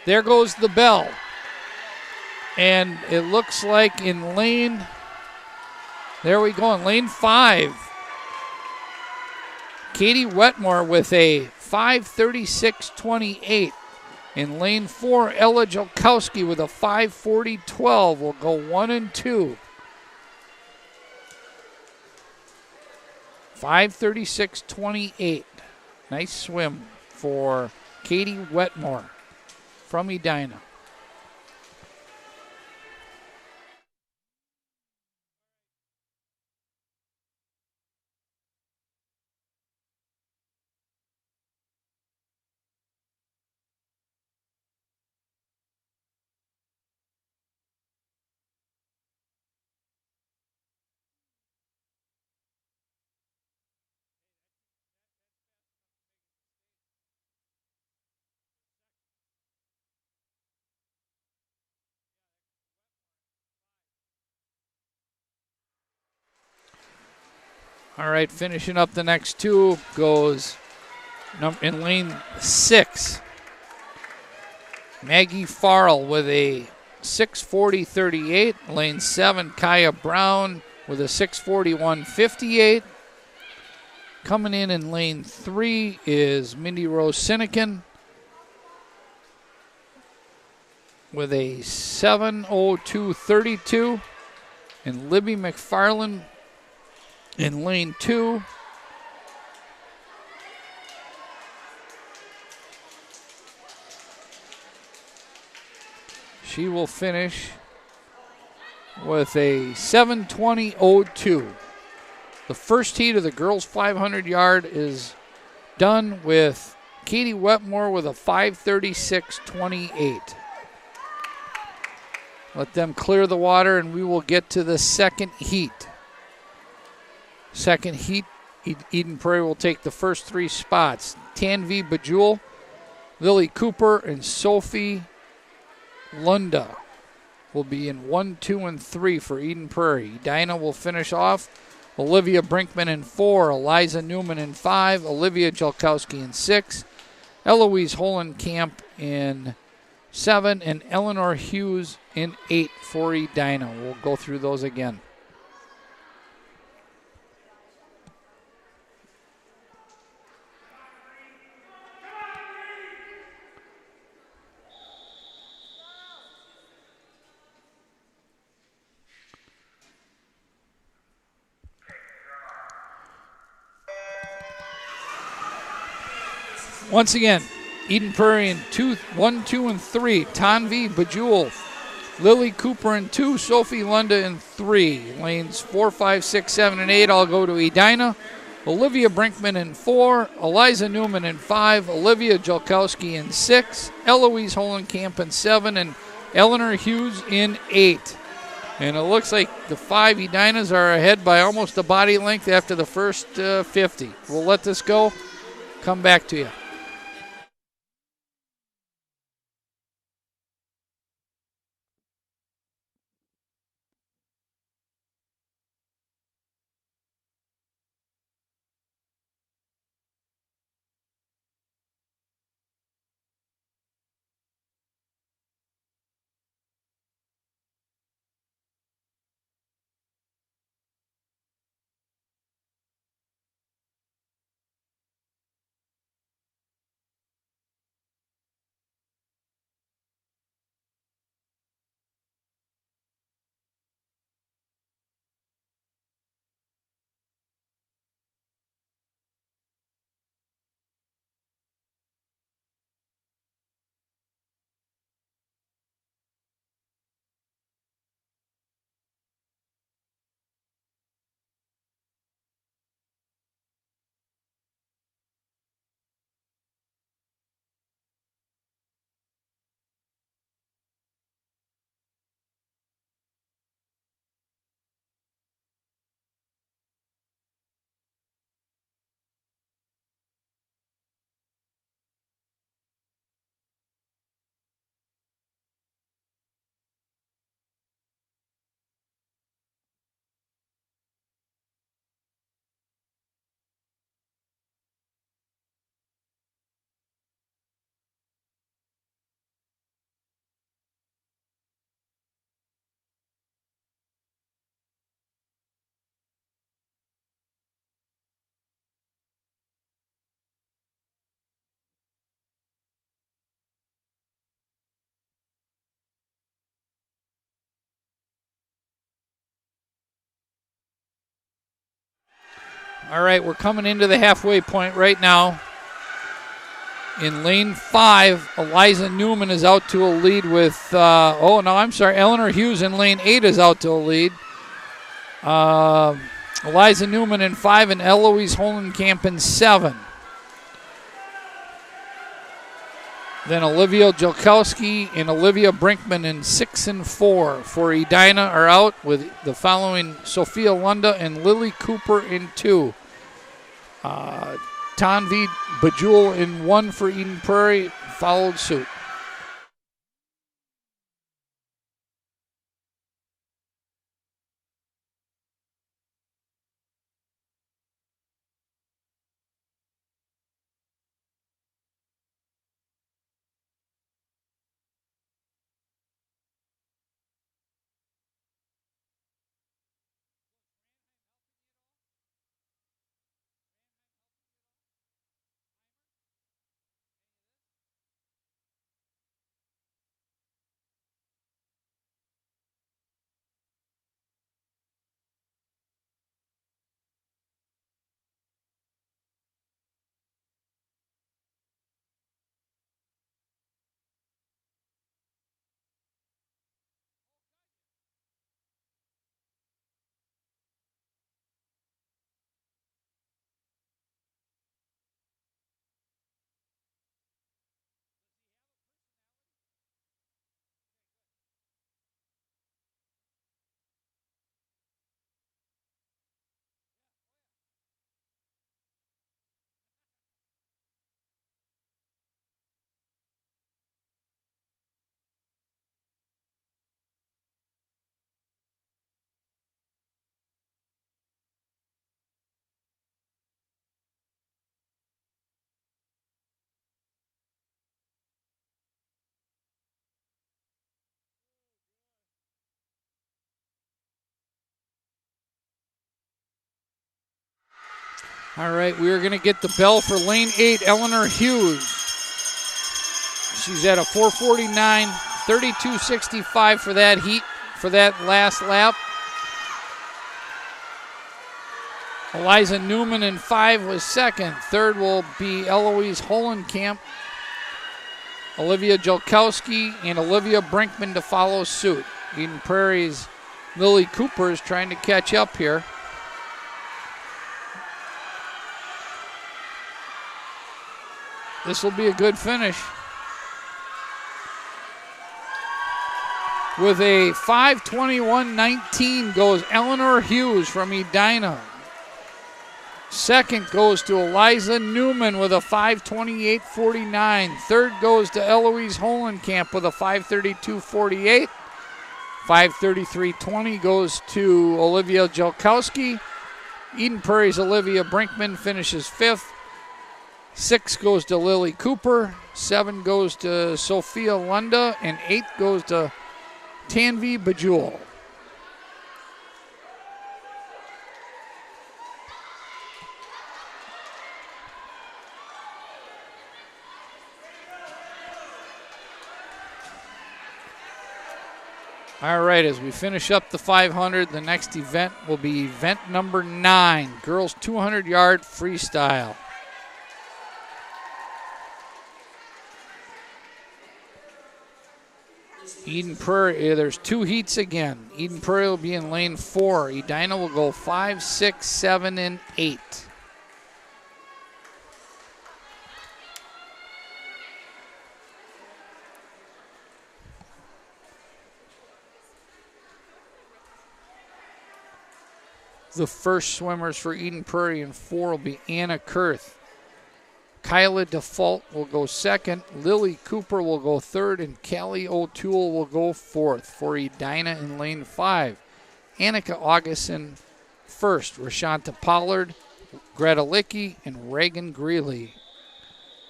There goes the bell. And it looks like in lane, there we go, in lane 5, Katie Wetmore with a 5:36.28. In lane 4, Ella Jalkowski with a 5:40.12 will go 1 and 2. 5:36.28. Nice swim for Katie Wetmore from Edina. All right, finishing up the next two goes in lane 6. Maggie Farrell with a 6:40.38. Lane 7, Kaya Brown with a 6:41.58. Coming in lane 3 is Mindy Rose Sinekin with a 7:02.32. And Libby McFarland in lane 2. She will finish with a 7:20.02. The first heat of the girls 500 yard is done with Katie Wetmore with a 5:36.28. Let them clear the water and we will get to the second heat. Second heat, Eden Prairie will take the first 3 spots. Tanvi Bajul, Lily Cooper, and Sophie Lunda will be in 1, 2, and 3 for Eden Prairie. Edina will finish off. Olivia Brinkman in 4, Eliza Newman in 5, Olivia Jalkowski in 6, Eloise Holenkamp in 7, and Eleanor Hughes in 8 for Edina. We'll go through those again. Once again, Eden Prairie in 1, 2, and 3. Tanvi Bajul, Lily Cooper in 2, Sophie Lunda in 3. Lanes 4, 5, 6, 7, and 8 all go to Edina. Olivia Brinkman in 4, Eliza Newman in 5, Olivia Jalkowski in 6, Eloise Holenkamp in 7, and Eleanor Hughes in 8. And it looks like the 5 Edinas are ahead by almost a body length after the first 50. We'll let this go. Come back to you. All right, we're coming into the halfway point right now. In lane 5, Eliza Newman is out to a lead with, Eleanor Hughes in lane 8 is out to a lead. Eliza Newman in 5 and Eloise Holenkamp in 7. Then Olivia Jolkowski and Olivia Brinkman in 6 and 4. For Edina are out with the following Sophia Lunda and Lily Cooper in 2. Tanvi Bajul in 1 for Eden Prairie followed suit. All right, we are going to get the bell for lane 8, Eleanor Hughes. She's at a 4:49, 32.65 for that heat, for that last lap. Eliza Newman in 5 was second. Third will be Eloise Holenkamp, Olivia Jolkowski, and Olivia Brinkman to follow suit. Eden Prairie's Lily Cooper is trying to catch up here. This will be a good finish. With a 5:21.19 goes Eleanor Hughes from Edina. Second goes to Eliza Newman with a 5:28.49. Third goes to Eloise Holenkamp with a 5:32.48. 5:33.20 goes to Olivia Jolkowski. Eden Prairie's Olivia Brinkman finishes 5th. 6 goes to Lily Cooper, 7 goes to Sophia Lunda, and 8 goes to Tanvi Bajul. All right, as we finish up the 500, the next event will be event number 9, girls 200-yard freestyle. Eden Prairie, there's 2 heats again. Eden Prairie will be in lane 4. Edina will go 5, 6, 7, and 8. The first swimmers for Eden Prairie in 4 will be Anna Kurth. Kyla Default will go 2nd. Lily Cooper will go 3rd. And Callie O'Toole will go 4th for Edina in lane 5. Annika Augustin 1st. Rashanta Pollard, Greta Lickey, and Reagan Greeley.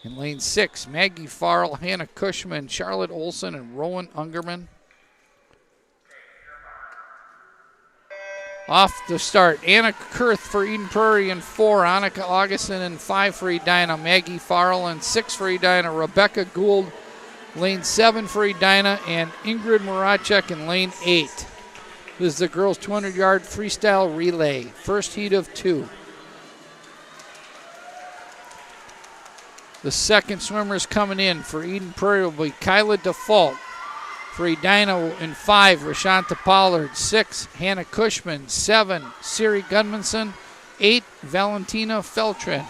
In lane 6, Maggie Farrell, Hannah Cushman, Charlotte Olson, and Rowan Ungerman. Off the start, Anna Kurth for Eden Prairie in 4, Annika Augustin in 5 for Edina, Maggie Farrell in 6 for Edina, Rebecca Gould, lane 7 for Edina, and Ingrid Moracek in lane 8. This is the girls' 200-yard freestyle relay, first heat of 2. The second swimmers coming in for Eden Prairie will be Kyla Default. For Edina in 5, Rashanta Pollard. 6, Hannah Cushman. 7, Siri Gudmundsson. 8, Valentina Feltrin.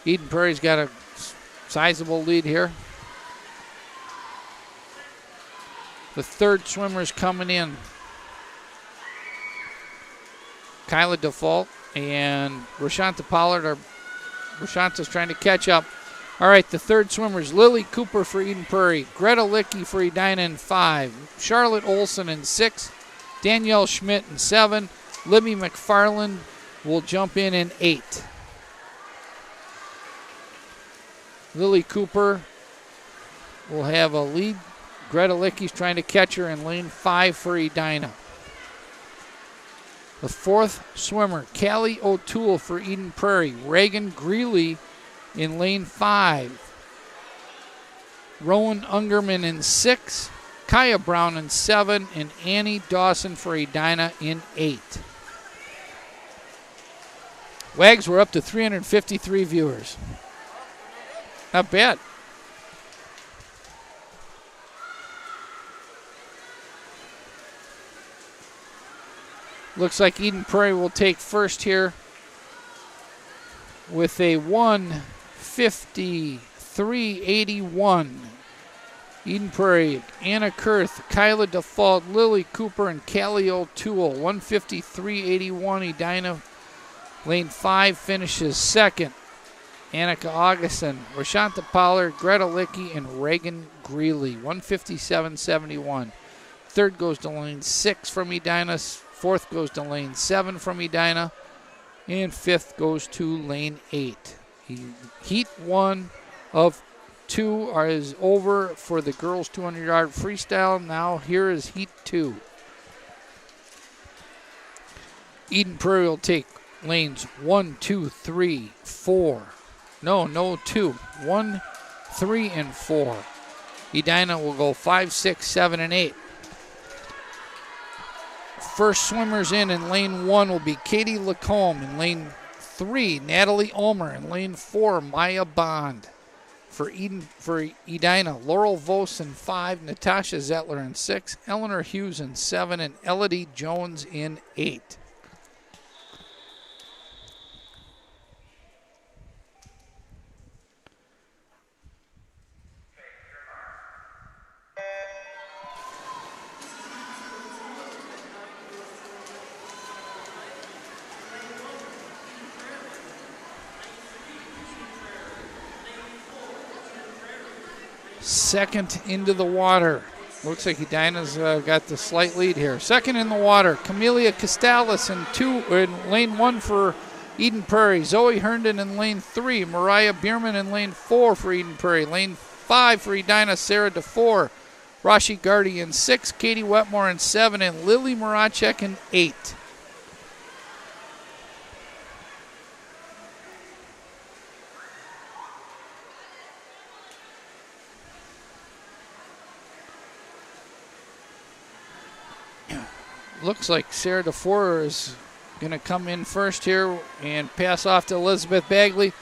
Eden Prairie's got a sizable lead here. The third swimmer's coming in. Kyla Default and Rashanta Pollard. Rashanta's trying to catch up. All right, the third swimmers, Lily Cooper for Eden Prairie, Greta Licky for Edina in 5, Charlotte Olson in 6, Danielle Schmidt in 7, Libby McFarland will jump in 8. Lily Cooper will have a lead. Greta Licky's trying to catch her in lane 5 for Edina. The fourth swimmer, Callie O'Toole for Eden Prairie, Reagan Greeley in lane 5. Rowan Ungerman in 6, Kaya Brown in 7, and Annie Dawson for Edina in 8. Wags were up to 353 viewers. Not bad. Looks like Eden Prairie will take first here with a 1:53.81. Eden Prairie, Anna Kurth, Kyla Default, Lily Cooper, and Callie O'Toole. 1:53.81. Edina, lane 5, finishes second. Annika Augustin, Rashanta Pollard, Greta Licky, and Reagan Greeley. 1:57.71. Third goes to lane 6 from Edina. Fourth goes to lane 7 from Edina. And fifth goes to lane 8. Heat 1 of 2 is over for the girls 200-yard freestyle. Now here is heat 2. Eden Prairie will take lanes 1, 2, 3, 4. No, 2. 1, 3, and 4. Edina will go 5, 6, 7, and 8. First swimmers in lane 1 will be Katie Lacombe. In lane 3, Natalie Ulmer. In lane 4, Maya Bond. For Edina, Laurel Vos in 5, Natasha Zettler in 6, Eleanor Hughes in 7, and Elodie Jones in 8. Second into the water. Looks like Edina's got the slight lead here. Second in the water, Camelia Castalis in lane 1 for Eden Prairie. Zoe Herndon in lane 3. Mariah Bierman in lane 4 for Eden Prairie. Lane 5 for Edina, Sarah DeFore. Rashi Gardy in 6. Katie Wetmore in 7. And Lily Moracek in 8. Looks like Sarah DeFore is going to come in first here and pass off to Elizabeth Bagley.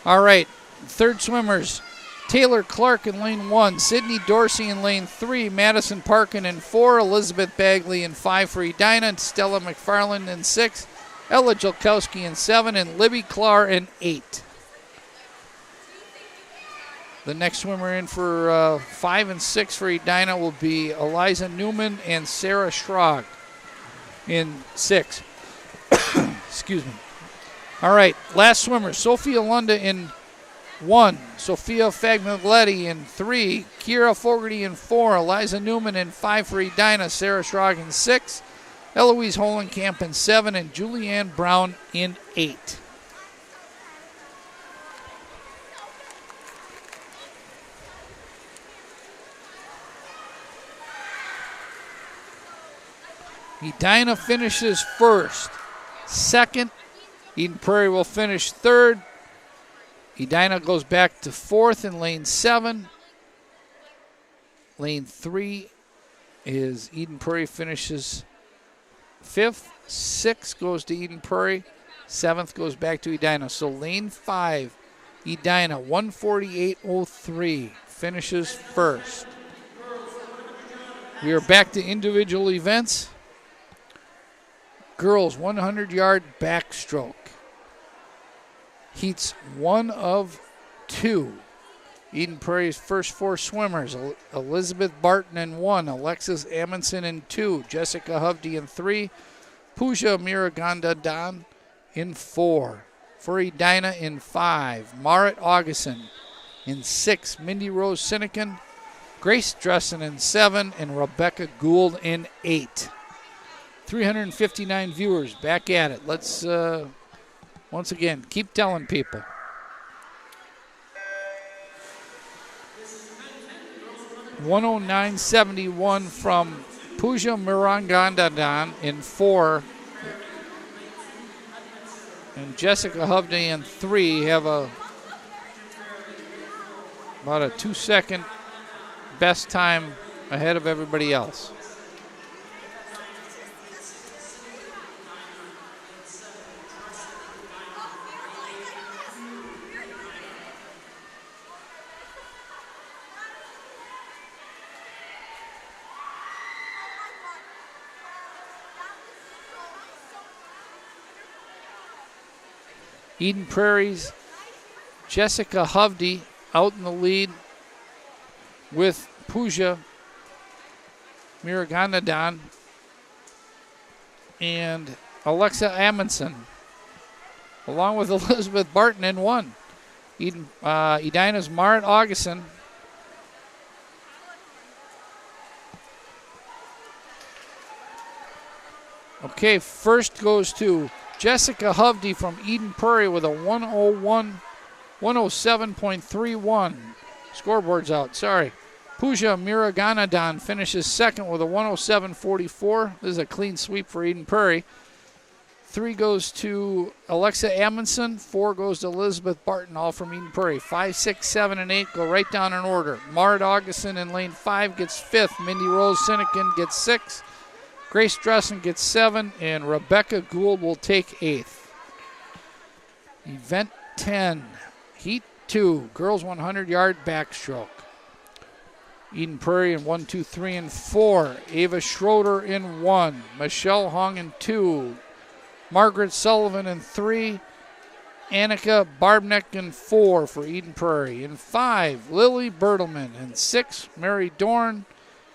All right, third swimmers, Taylor Clark in lane 1, Sydney Dorsey in lane 3, Madison Parkin in 4, Elizabeth Bagley in 5 for Edina, and Stella McFarland in 6, Ella Jolkowski in 7, and Libby Clark in 8. The next swimmer in for 5 and 6 for Edina will be Eliza Newman and Sarah Schrog in 6. Excuse me. All right, last swimmer, Sophia Lunda in 1, Sophia Fagnoletti in 3, Kira Fogarty in 4, Eliza Newman in 5 for Edina, Sarah Schrog in 6, Eloise Holenkamp in 7, and Julianne Brown in 8. Edina finishes first. Second, Eden Prairie will finish third. Edina goes back to 4th in lane 7. Lane 3 is Eden Prairie finishes 5th. 6 goes to Eden Prairie. 7th goes back to Edina. So lane 5, Edina, 148.03, finishes first. We are back to individual events. Girls 100-yard backstroke. Heats 1 of 2. Eden Prairie's first 4 swimmers, Elizabeth Barton in 1, Alexis Amundsen in 2, Jessica Hovde in 3, Pooja Miragandadan in 4. For Edina in 5, Marit Augustin in 6, Mindy Rose Sinekin, Grace Dressen in 7, and Rebecca Gould in 8. 359 viewers back at it. Let's, once again, keep telling people. $109.71 from Pooja Mirangandadan in 4. And Jessica Hovde in 3 have about a 2-second best time ahead of everybody else. Eden Prairie's Jessica Hovde out in the lead with Pooja Miragandadan and Alexa Amundsen, along with Elizabeth Barton in 1. Edina's Marit Augustin Okay, first goes to Jessica Hovde from Eden Prairie with a 107.31. Scoreboard's out, sorry. Pooja Miragandadan finishes second with a 107.44. This is a clean sweep for Eden Prairie. 3 goes to Alexa Amundsen. 4 goes to Elizabeth Barton, all from Eden Prairie. 5, 6, 7, and 8 go right down in order. Marit Augustin in lane 5 gets 5th. Mindy Rose Sinekin gets 6th. Grace Dressen gets 7, and Rebecca Gould will take 8th. Event 10, Heat 2, girls 100-yard backstroke. Eden Prairie in 1, 2, 3, and 4. Ava Schroeder in 1. Michelle Hong in 2. Margaret Sullivan in 3. Annika Barbnick in 4 for Eden Prairie. In 5, Lily Bertelman. In 6, Mary Dorn.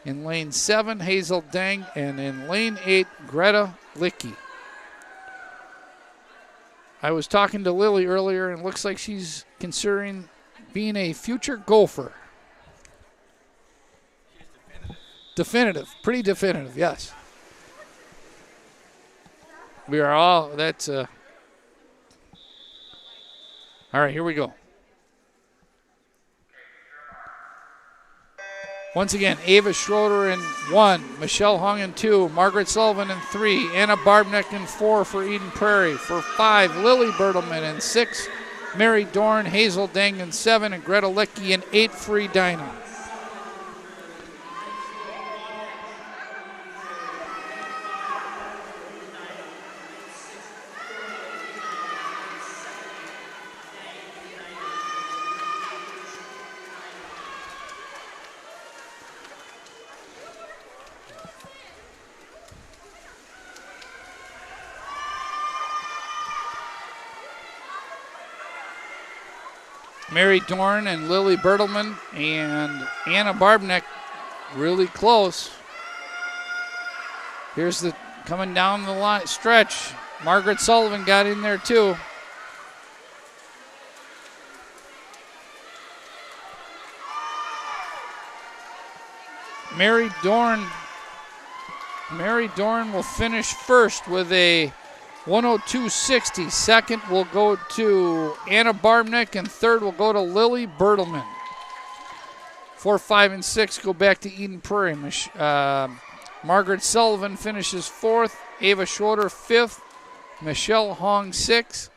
In lane 7, Hazel Dang. And in lane 8, Greta Licky. I was talking to Lily earlier, and it looks like she's considering being a future gopher. Definitive, pretty definitive, yes. We are all, that's, all right, here we go. Once again, Ava Schroeder in 1, Michelle Hong in 2, Margaret Sullivan in 3, Anna Barbnick in 4 for Eden Prairie. For 5, Lily Bertelman in 6, Mary Dorn, Hazel Dang in 7, and Greta Licky in 8 for Edina. Mary Dorn and Lily Bertelman and Anna Barbnick really close. Here's the coming down the line stretch. Margaret Sullivan got in there too. Mary Dorn will finish first with a 102.60. Second will go to Anna Barbnick, and third will go to Lily Bertelman. 4, 5, and 6 go back to Eden Prairie. Margaret Sullivan finishes 4th. Ava Schroeder 5th. Michelle Hong 6th.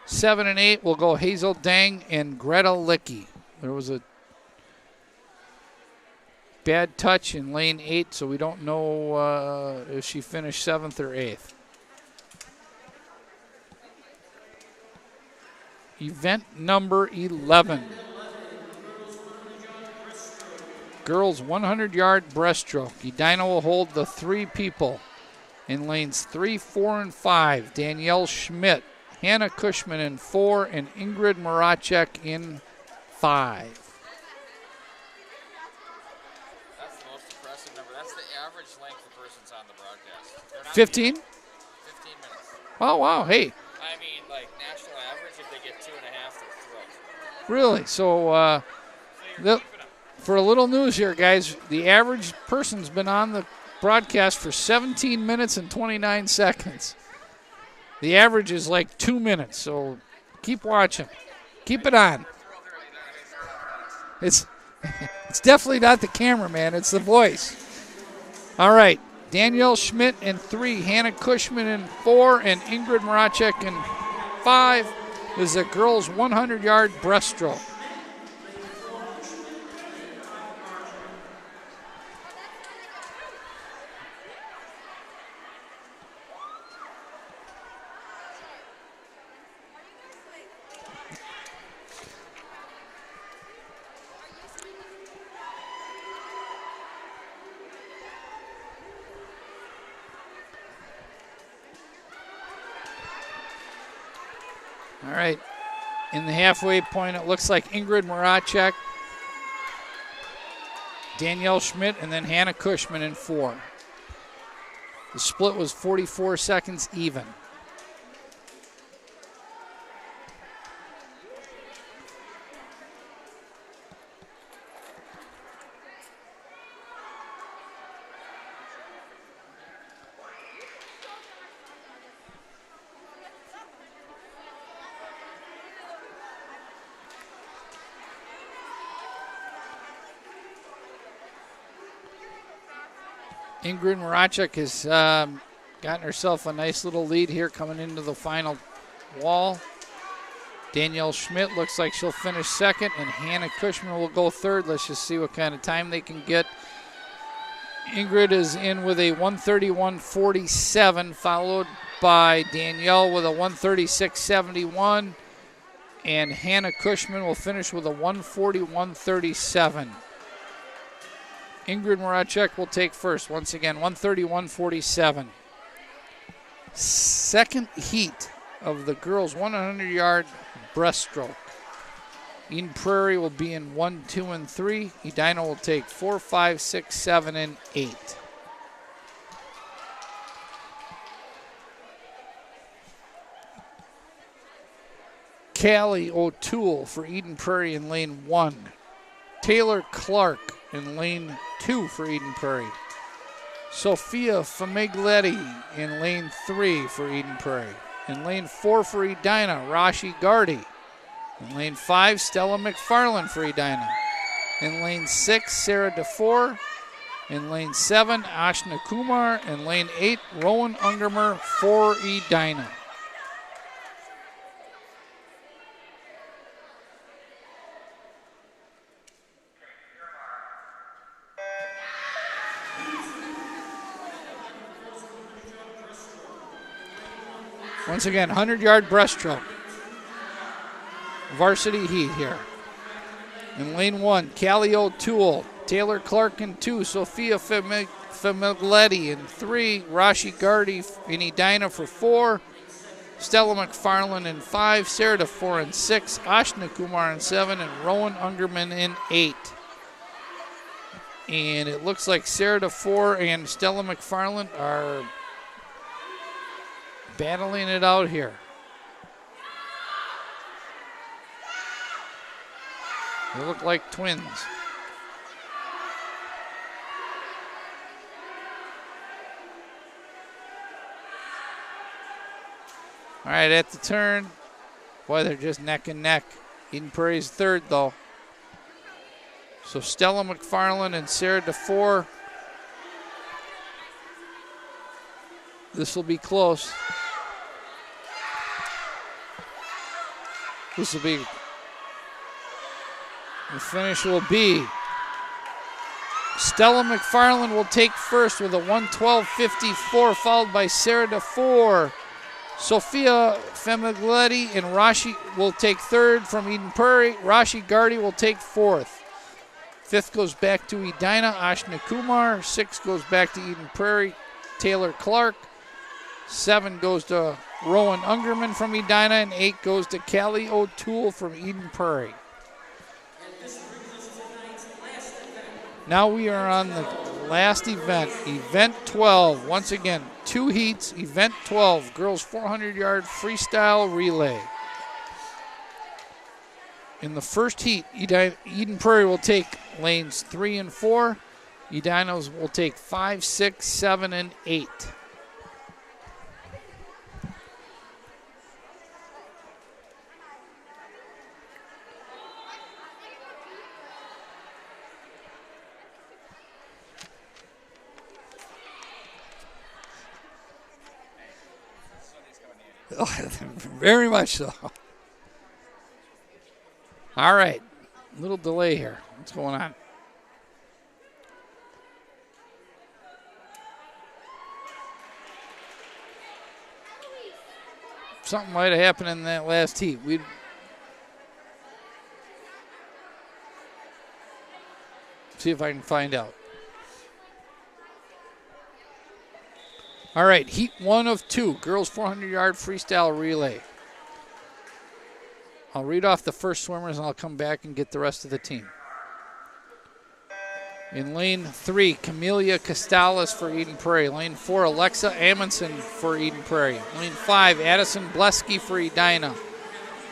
7 and 8 will go Hazel Dang and Greta Licky. There was a bad touch in lane 8, so we don't know if she finished 7th or 8th. event number 11. Girls 100-yard breaststroke. Edina will hold the 3 people in lanes 3, 4, and 5. Danielle Schmidt, Hannah Cushman in 4, and Ingrid Moracek in 5. That's the most impressive number. That's the average length the person's on the broadcast. 15? 15 minutes. Oh, wow. Hey. I mean, like, national average, if they get 2.5, they're thrilled. Really? So, for a little news here, guys, the average person's been on the broadcast for 17 minutes and 29 seconds. The average is like 2 minutes, so keep watching. Keep it on. It's definitely not the camera, man. It's the voice. All right. Danielle Schmidt in 3, Hannah Cushman in 4, and Ingrid Moracek in 5 is the girls' 100-yard breaststroke. All right, in the halfway point, it looks like Ingrid Moracek, Danielle Schmidt, and then Hannah Cushman in 4. The split was 44 seconds even. Ingrid Moracek has gotten herself a nice little lead here coming into the final wall. Danielle Schmidt looks like she'll finish second, and Hannah Cushman will go third. Let's just see what kind of time they can get. Ingrid is in with a 1:31.47, followed by Danielle with a 1:36.71, and Hannah Cushman will finish with a 1:41.37. Ingrid Moracek will take first. Once again, 1:31.47. Second heat of the girls' 100-yard breaststroke. Eden Prairie will be in 1, 2, and 3. Edina will take 4, 5, 6, 7, and 8. Callie O'Toole for Eden Prairie in lane 1. Taylor Clark in lane 2 for Eden Prairie. Sophia Famigletti in lane 3 for Eden Prairie. In lane 4 for Edina, Rashi Gardi. In lane 5, Stella McFarland for Edina. In lane 6, Sarah DeFore. In lane 7, Ashna Kumar. In lane 8, Rowan Ungermer for Edina. Once again, 100-yard breaststroke. Varsity heat here. In lane 1, Callie O'Toole. Taylor Clark in 2, Sophia Famigletti in 3, Rashi Gardi in Edina for 4, Stella McFarland in 5, Sarah DeFore in 6, Ashna Kumar in 7, and Rowan Ungerman in 8. And it looks like Sarah DeFore and Stella McFarland are battling it out here. They look like twins. All right, at the turn, boy, they're just neck and neck. Eden Prairie's third, though. So Stella McFarland and Sarah DeFore. This will be close. This will be, the finish will be, Stella McFarland will take first with a 1:12.54, followed by Sarah DeFore. Sophia Femiglietti and Rashi will take third from Eden Prairie. Rashi Gardi will take fourth. Fifth goes back to Edina, Ashna Kumar. Sixth goes back to Eden Prairie, Taylor Clark. 7 goes to Rowan Ungerman from Edina, and 8 goes to Callie O'Toole from Eden Prairie. Now we are on the last event, Event 12. Once again, 2 heats, Event 12, girls 400-yard freestyle relay. In the first heat, Eden Prairie will take lanes 3 and 4. Edina's will take 5, 6, 7, and 8. Oh, very much so. All right. Little delay here. What's going on? Something might have happened in that last heat. We'd see if I can find out. All right, heat 1 of 2, girls 400-yard freestyle relay. I'll read off the first swimmers and I'll come back and get the rest of the team. In lane 3, Camelia Costales for Eden Prairie. Lane 4, Alexa Amundsen for Eden Prairie. Lane 5, Addison Blesky for Edina.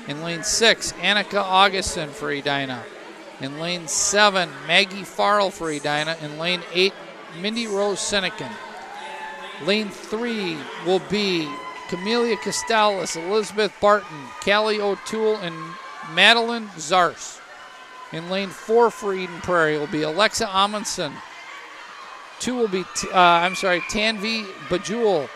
In lane 6, Annika Augustin for Edina. In lane 7, Maggie Farrell for Edina. In lane 8, Mindy Rose Senecan. Lane 3 will be Camelia Costales, Elizabeth Barton, Callie O'Toole, and Madeline Zars. In lane 4 for Eden Prairie will be Alexa Amundsen. 2 will be, Tanvi Bajul,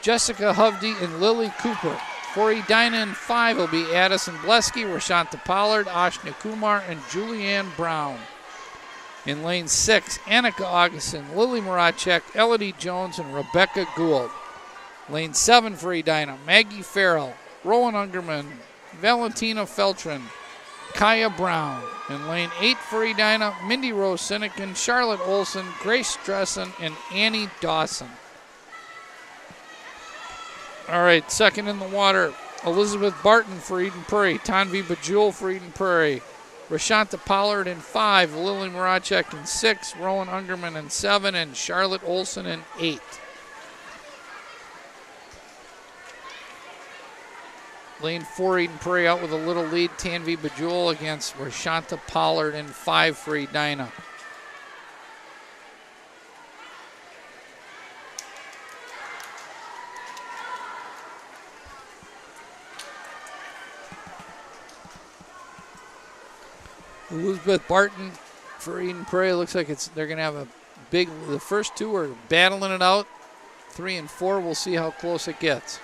Jessica Hovde, and Lily Cooper. For Edina in 5 will be Addison Blesky, Rashanta Pollard, Ashna Kumar, and Julianne Brown. In lane 6, Annika Augustin, Lily Moracek, Elodie Jones, and Rebecca Gould. Lane 7 for Edina, Maggie Farrell, Rowan Ungerman, Valentina Feltrin, Kaya Brown. In lane 8 for Edina, Mindy Rose Sinekin, Charlotte Olson, Grace Dressen, and Annie Dawson. All right, second in the water, Elizabeth Barton for Eden Prairie, Tanvi Bajul for Eden Prairie, Rashanta Pollard in 5, Lily Moracek in 6, Rowan Ungerman in 7, and Charlotte Olson in 8. Lane 4, Eden Prairie out with a little lead, Tanvi Bajul against Rashanta Pollard in 5 for Edina. Elizabeth Barton for Eden Prairie. Looks like they're going to have a big, the first 2 are battling it out. 3 and 4, we'll see how close it gets.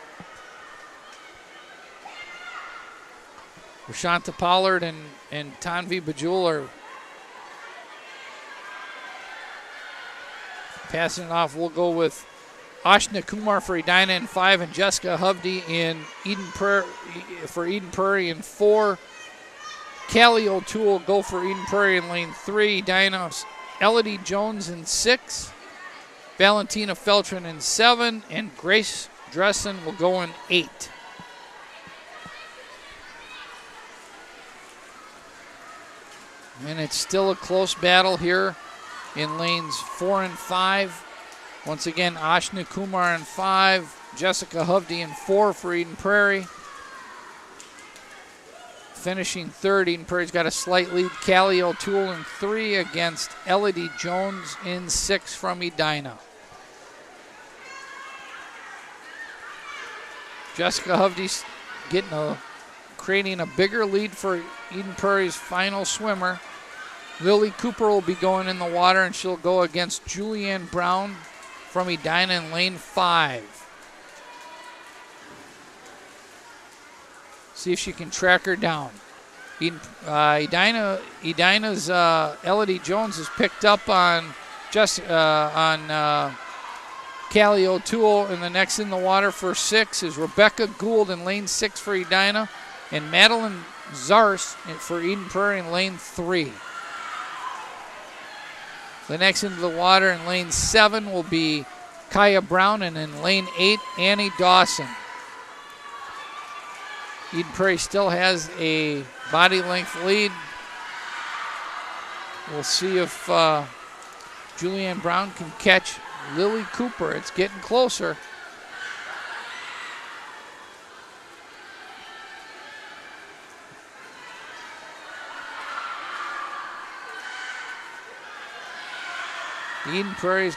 Rashanta Pollard and Tanvi Bajul are passing it off. We'll go with Ashna Kumar for Edina in 5 and Jessica Hovde in Eden Prairie for Eden Prairie in 4. Callie O'Toole go for Eden Prairie in lane 3. Edina's Elodie Jones in 6. Valentina Feltrin in 7. And Grace Dressen will go in 8. And it's still a close battle here in lanes 4 and 5. Once again, Ashna Kumar in 5. Jessica Hovde in 4 for Eden Prairie. Finishing third, Eden Prairie's got a slight lead. Callie O'Toole in 3 against Elodie Jones in 6 from Edina. Jessica Hovde's creating a bigger lead for Eden Prairie's final swimmer. Lily Cooper will be going in the water, and she'll go against Julianne Brown from Edina in lane 5. See if she can track her down. Edina's Elodie Jones is picked up on Callie O'Toole. And the next in the water for 6 is Rebecca Gould in lane 6 for Edina, and Madeline Zars for Eden Prairie in lane 3. The next into the water in lane 7 will be Kaya Brown, and in lane 8, Annie Dawson. Eden Prairie still has a body length lead. We'll see if Julianne Brown can catch Lily Cooper. It's getting closer. Eden Prairie's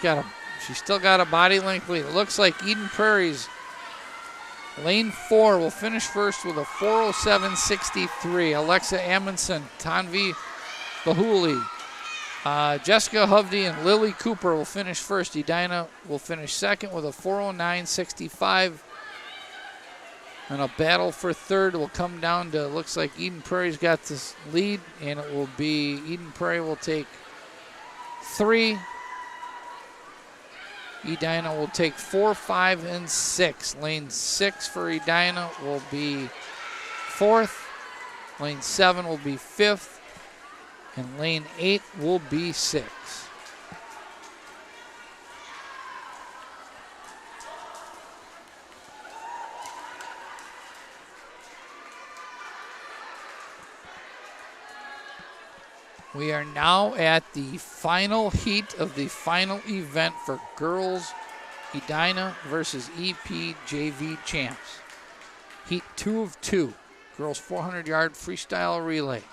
she's still got a body length lead. It looks like Eden Prairie's lane 4 will finish first with a 4:07.63. Alexa Amundsen, Tanvi Bahuli, Jessica Hovde, and Lily Cooper will finish first. Edina will finish second with a 4:09.65. And a battle for third will come down to, looks like Eden Prairie's got this lead, and it will be Eden Prairie will take 3. Edina will take 4, 5, and 6. Lane 6 for Edina will be 4th. Lane 7 will be 5th. And lane 8 will be 6th. We are now at the final heat of the final event for girls Edina versus EP JV champs. Heat 2 of 2, girls 400-yard freestyle relay.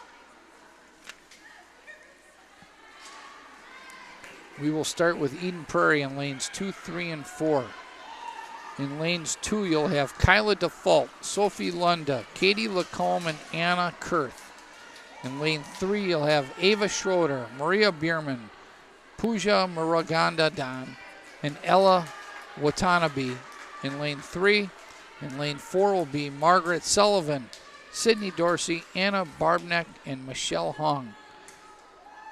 We will start with Eden Prairie in lanes 2, 3, and 4. In lanes 2, you'll have Kyla Default, Sophie Lunda, Katie Lacombe, and Anna Kurth. In lane 3, you'll have Ava Schroeder, Maria Bierman, Pooja Muragandadan, and Ella Watanabe in lane 3. In lane 4 will be Margaret Sullivan, Sydney Dorsey, Anna Barbneck, and Michelle Hong.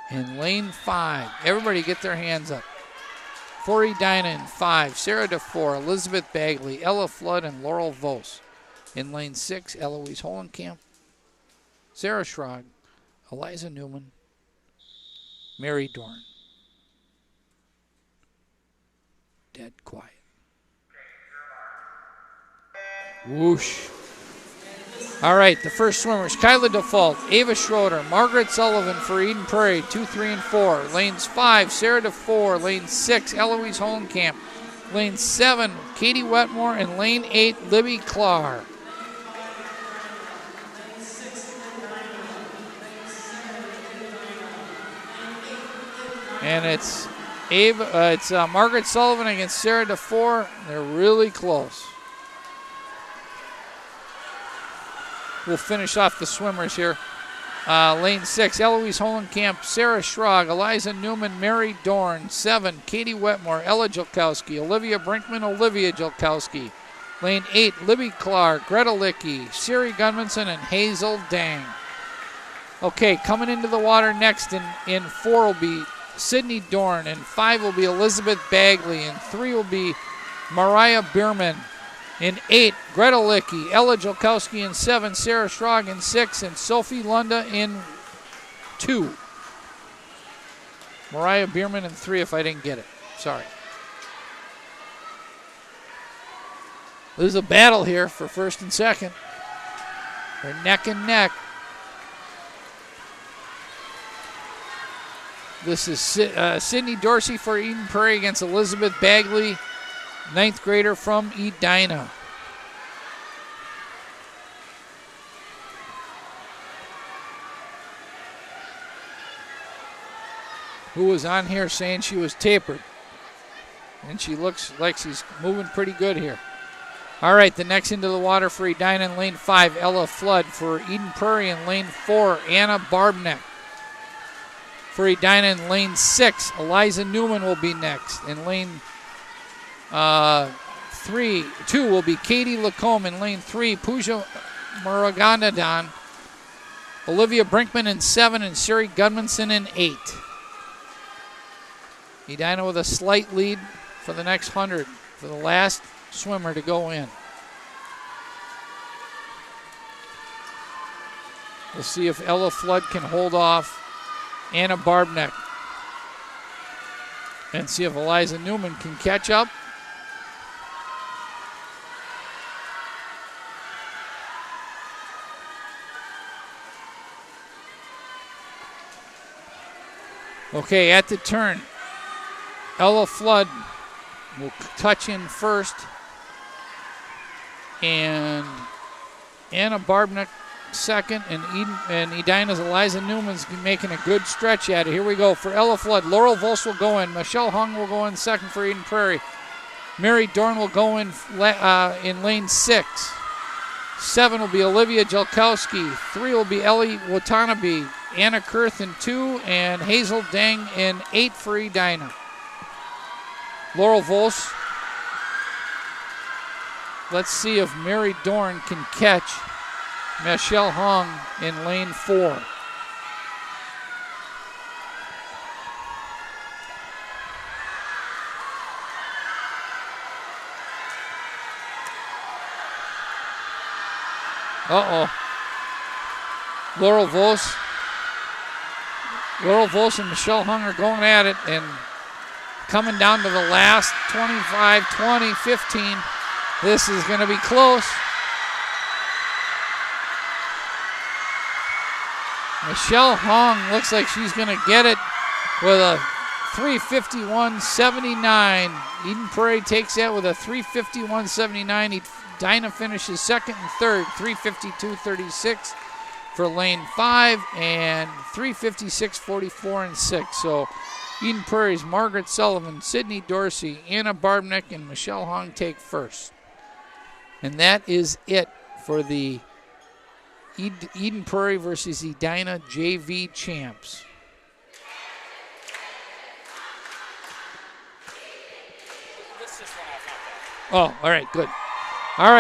In lane 5, everybody get their hands up. For Edina in 5, Sarah DeFore, Elizabeth Bagley, Ella Flood, and Laurel Vos. In lane 6, Eloise Holenkamp, Sarah Schrag, Eliza Newman, Mary Dorn. Dead quiet. Whoosh. All right, the first swimmers, Kyla Default, Ava Schroeder, Margaret Sullivan for Eden Prairie, 2, 3, and 4. Lanes 5, Sarah DeFore. Lane 6, Eloise Holenkamp. Lane 7, Katie Wetmore. And lane 8, Libby Clark. And it's Margaret Sullivan against Sarah DeFore. They're really close. We'll finish off the swimmers here. Lane 6, Eloise Holenkamp, Sarah Schrag, Eliza Newman, Mary Dorn. 7, Katie Wetmore, Ella Jolkowski, Olivia Brinkman, Olivia Jolkowski. Lane 8, Libby Clark, Greta Licky, Siri Gunmanson, and Hazel Dang. Okay, coming into the water next in 4 will be Sydney Dorn, and 5 will be Elizabeth Bagley, and 3 will be Mariah Bierman. In 8, Greta Licky, Ella Jolkowski. In 7, Sarah Schrag. In 6, and Sophie Lunda in 2. Mariah Bierman in 3 if I didn't get it. Sorry. There's a battle here for first and second. They're neck and neck. This is Sydney Dorsey for Eden Prairie against Elizabeth Bagley, 9th grader from Edina. Who was on here saying she was tapered. And she looks like she's moving pretty good here. All right, the next into the water for Edina in lane 5, Ella Flood. For Eden Prairie in lane 4, Anna Barbneck. For Edina in lane 6, Eliza Newman will be next. In lane 2 will be Katie Lacombe. In lane 3, Pooja Muragandadan, Olivia Brinkman in 7, and Siri Gudmanson in 8. Edina with a slight lead for the next 100 for the last swimmer to go in. We'll see if Ella Flood can hold off Anna Barbneck and see if Eliza Newman can catch up. Okay, at the turn, Ella Flood will touch in first, and Anna Barbneck second, and Edina's Eliza Newman's making a good stretch at it. Here we go for Ella Flood. Laurel Volz will go in. Michelle Hung will go in second for Eden Prairie. Mary Dorn will go in lane 6. 7 will be Olivia Jelkowski. 3 will be Ellie Watanabe. Anna Kurth in 2, and Hazel Dang in 8 for Edina. Laurel Volz. Let's see if Mary Dorn can catch Michelle Hong in lane 4. Uh-oh. Laurel Volz and Michelle Hung are going at it and coming down to the last 25, 20, 15. This is going to be close. Michelle Hong looks like she's going to get it with a 3:51.79. Eden Prairie takes that with a 3:51.79. Edina finishes second and third, 3:52.36 for lane 5 and 3:56.44 and 6. So Eden Prairie's Margaret Sullivan, Sydney Dorsey, Anna Barbneck, and Michelle Hong take first. And that is it for the Eden Prairie versus Edina JV champs. This just went off my phone. Oh, all right, good.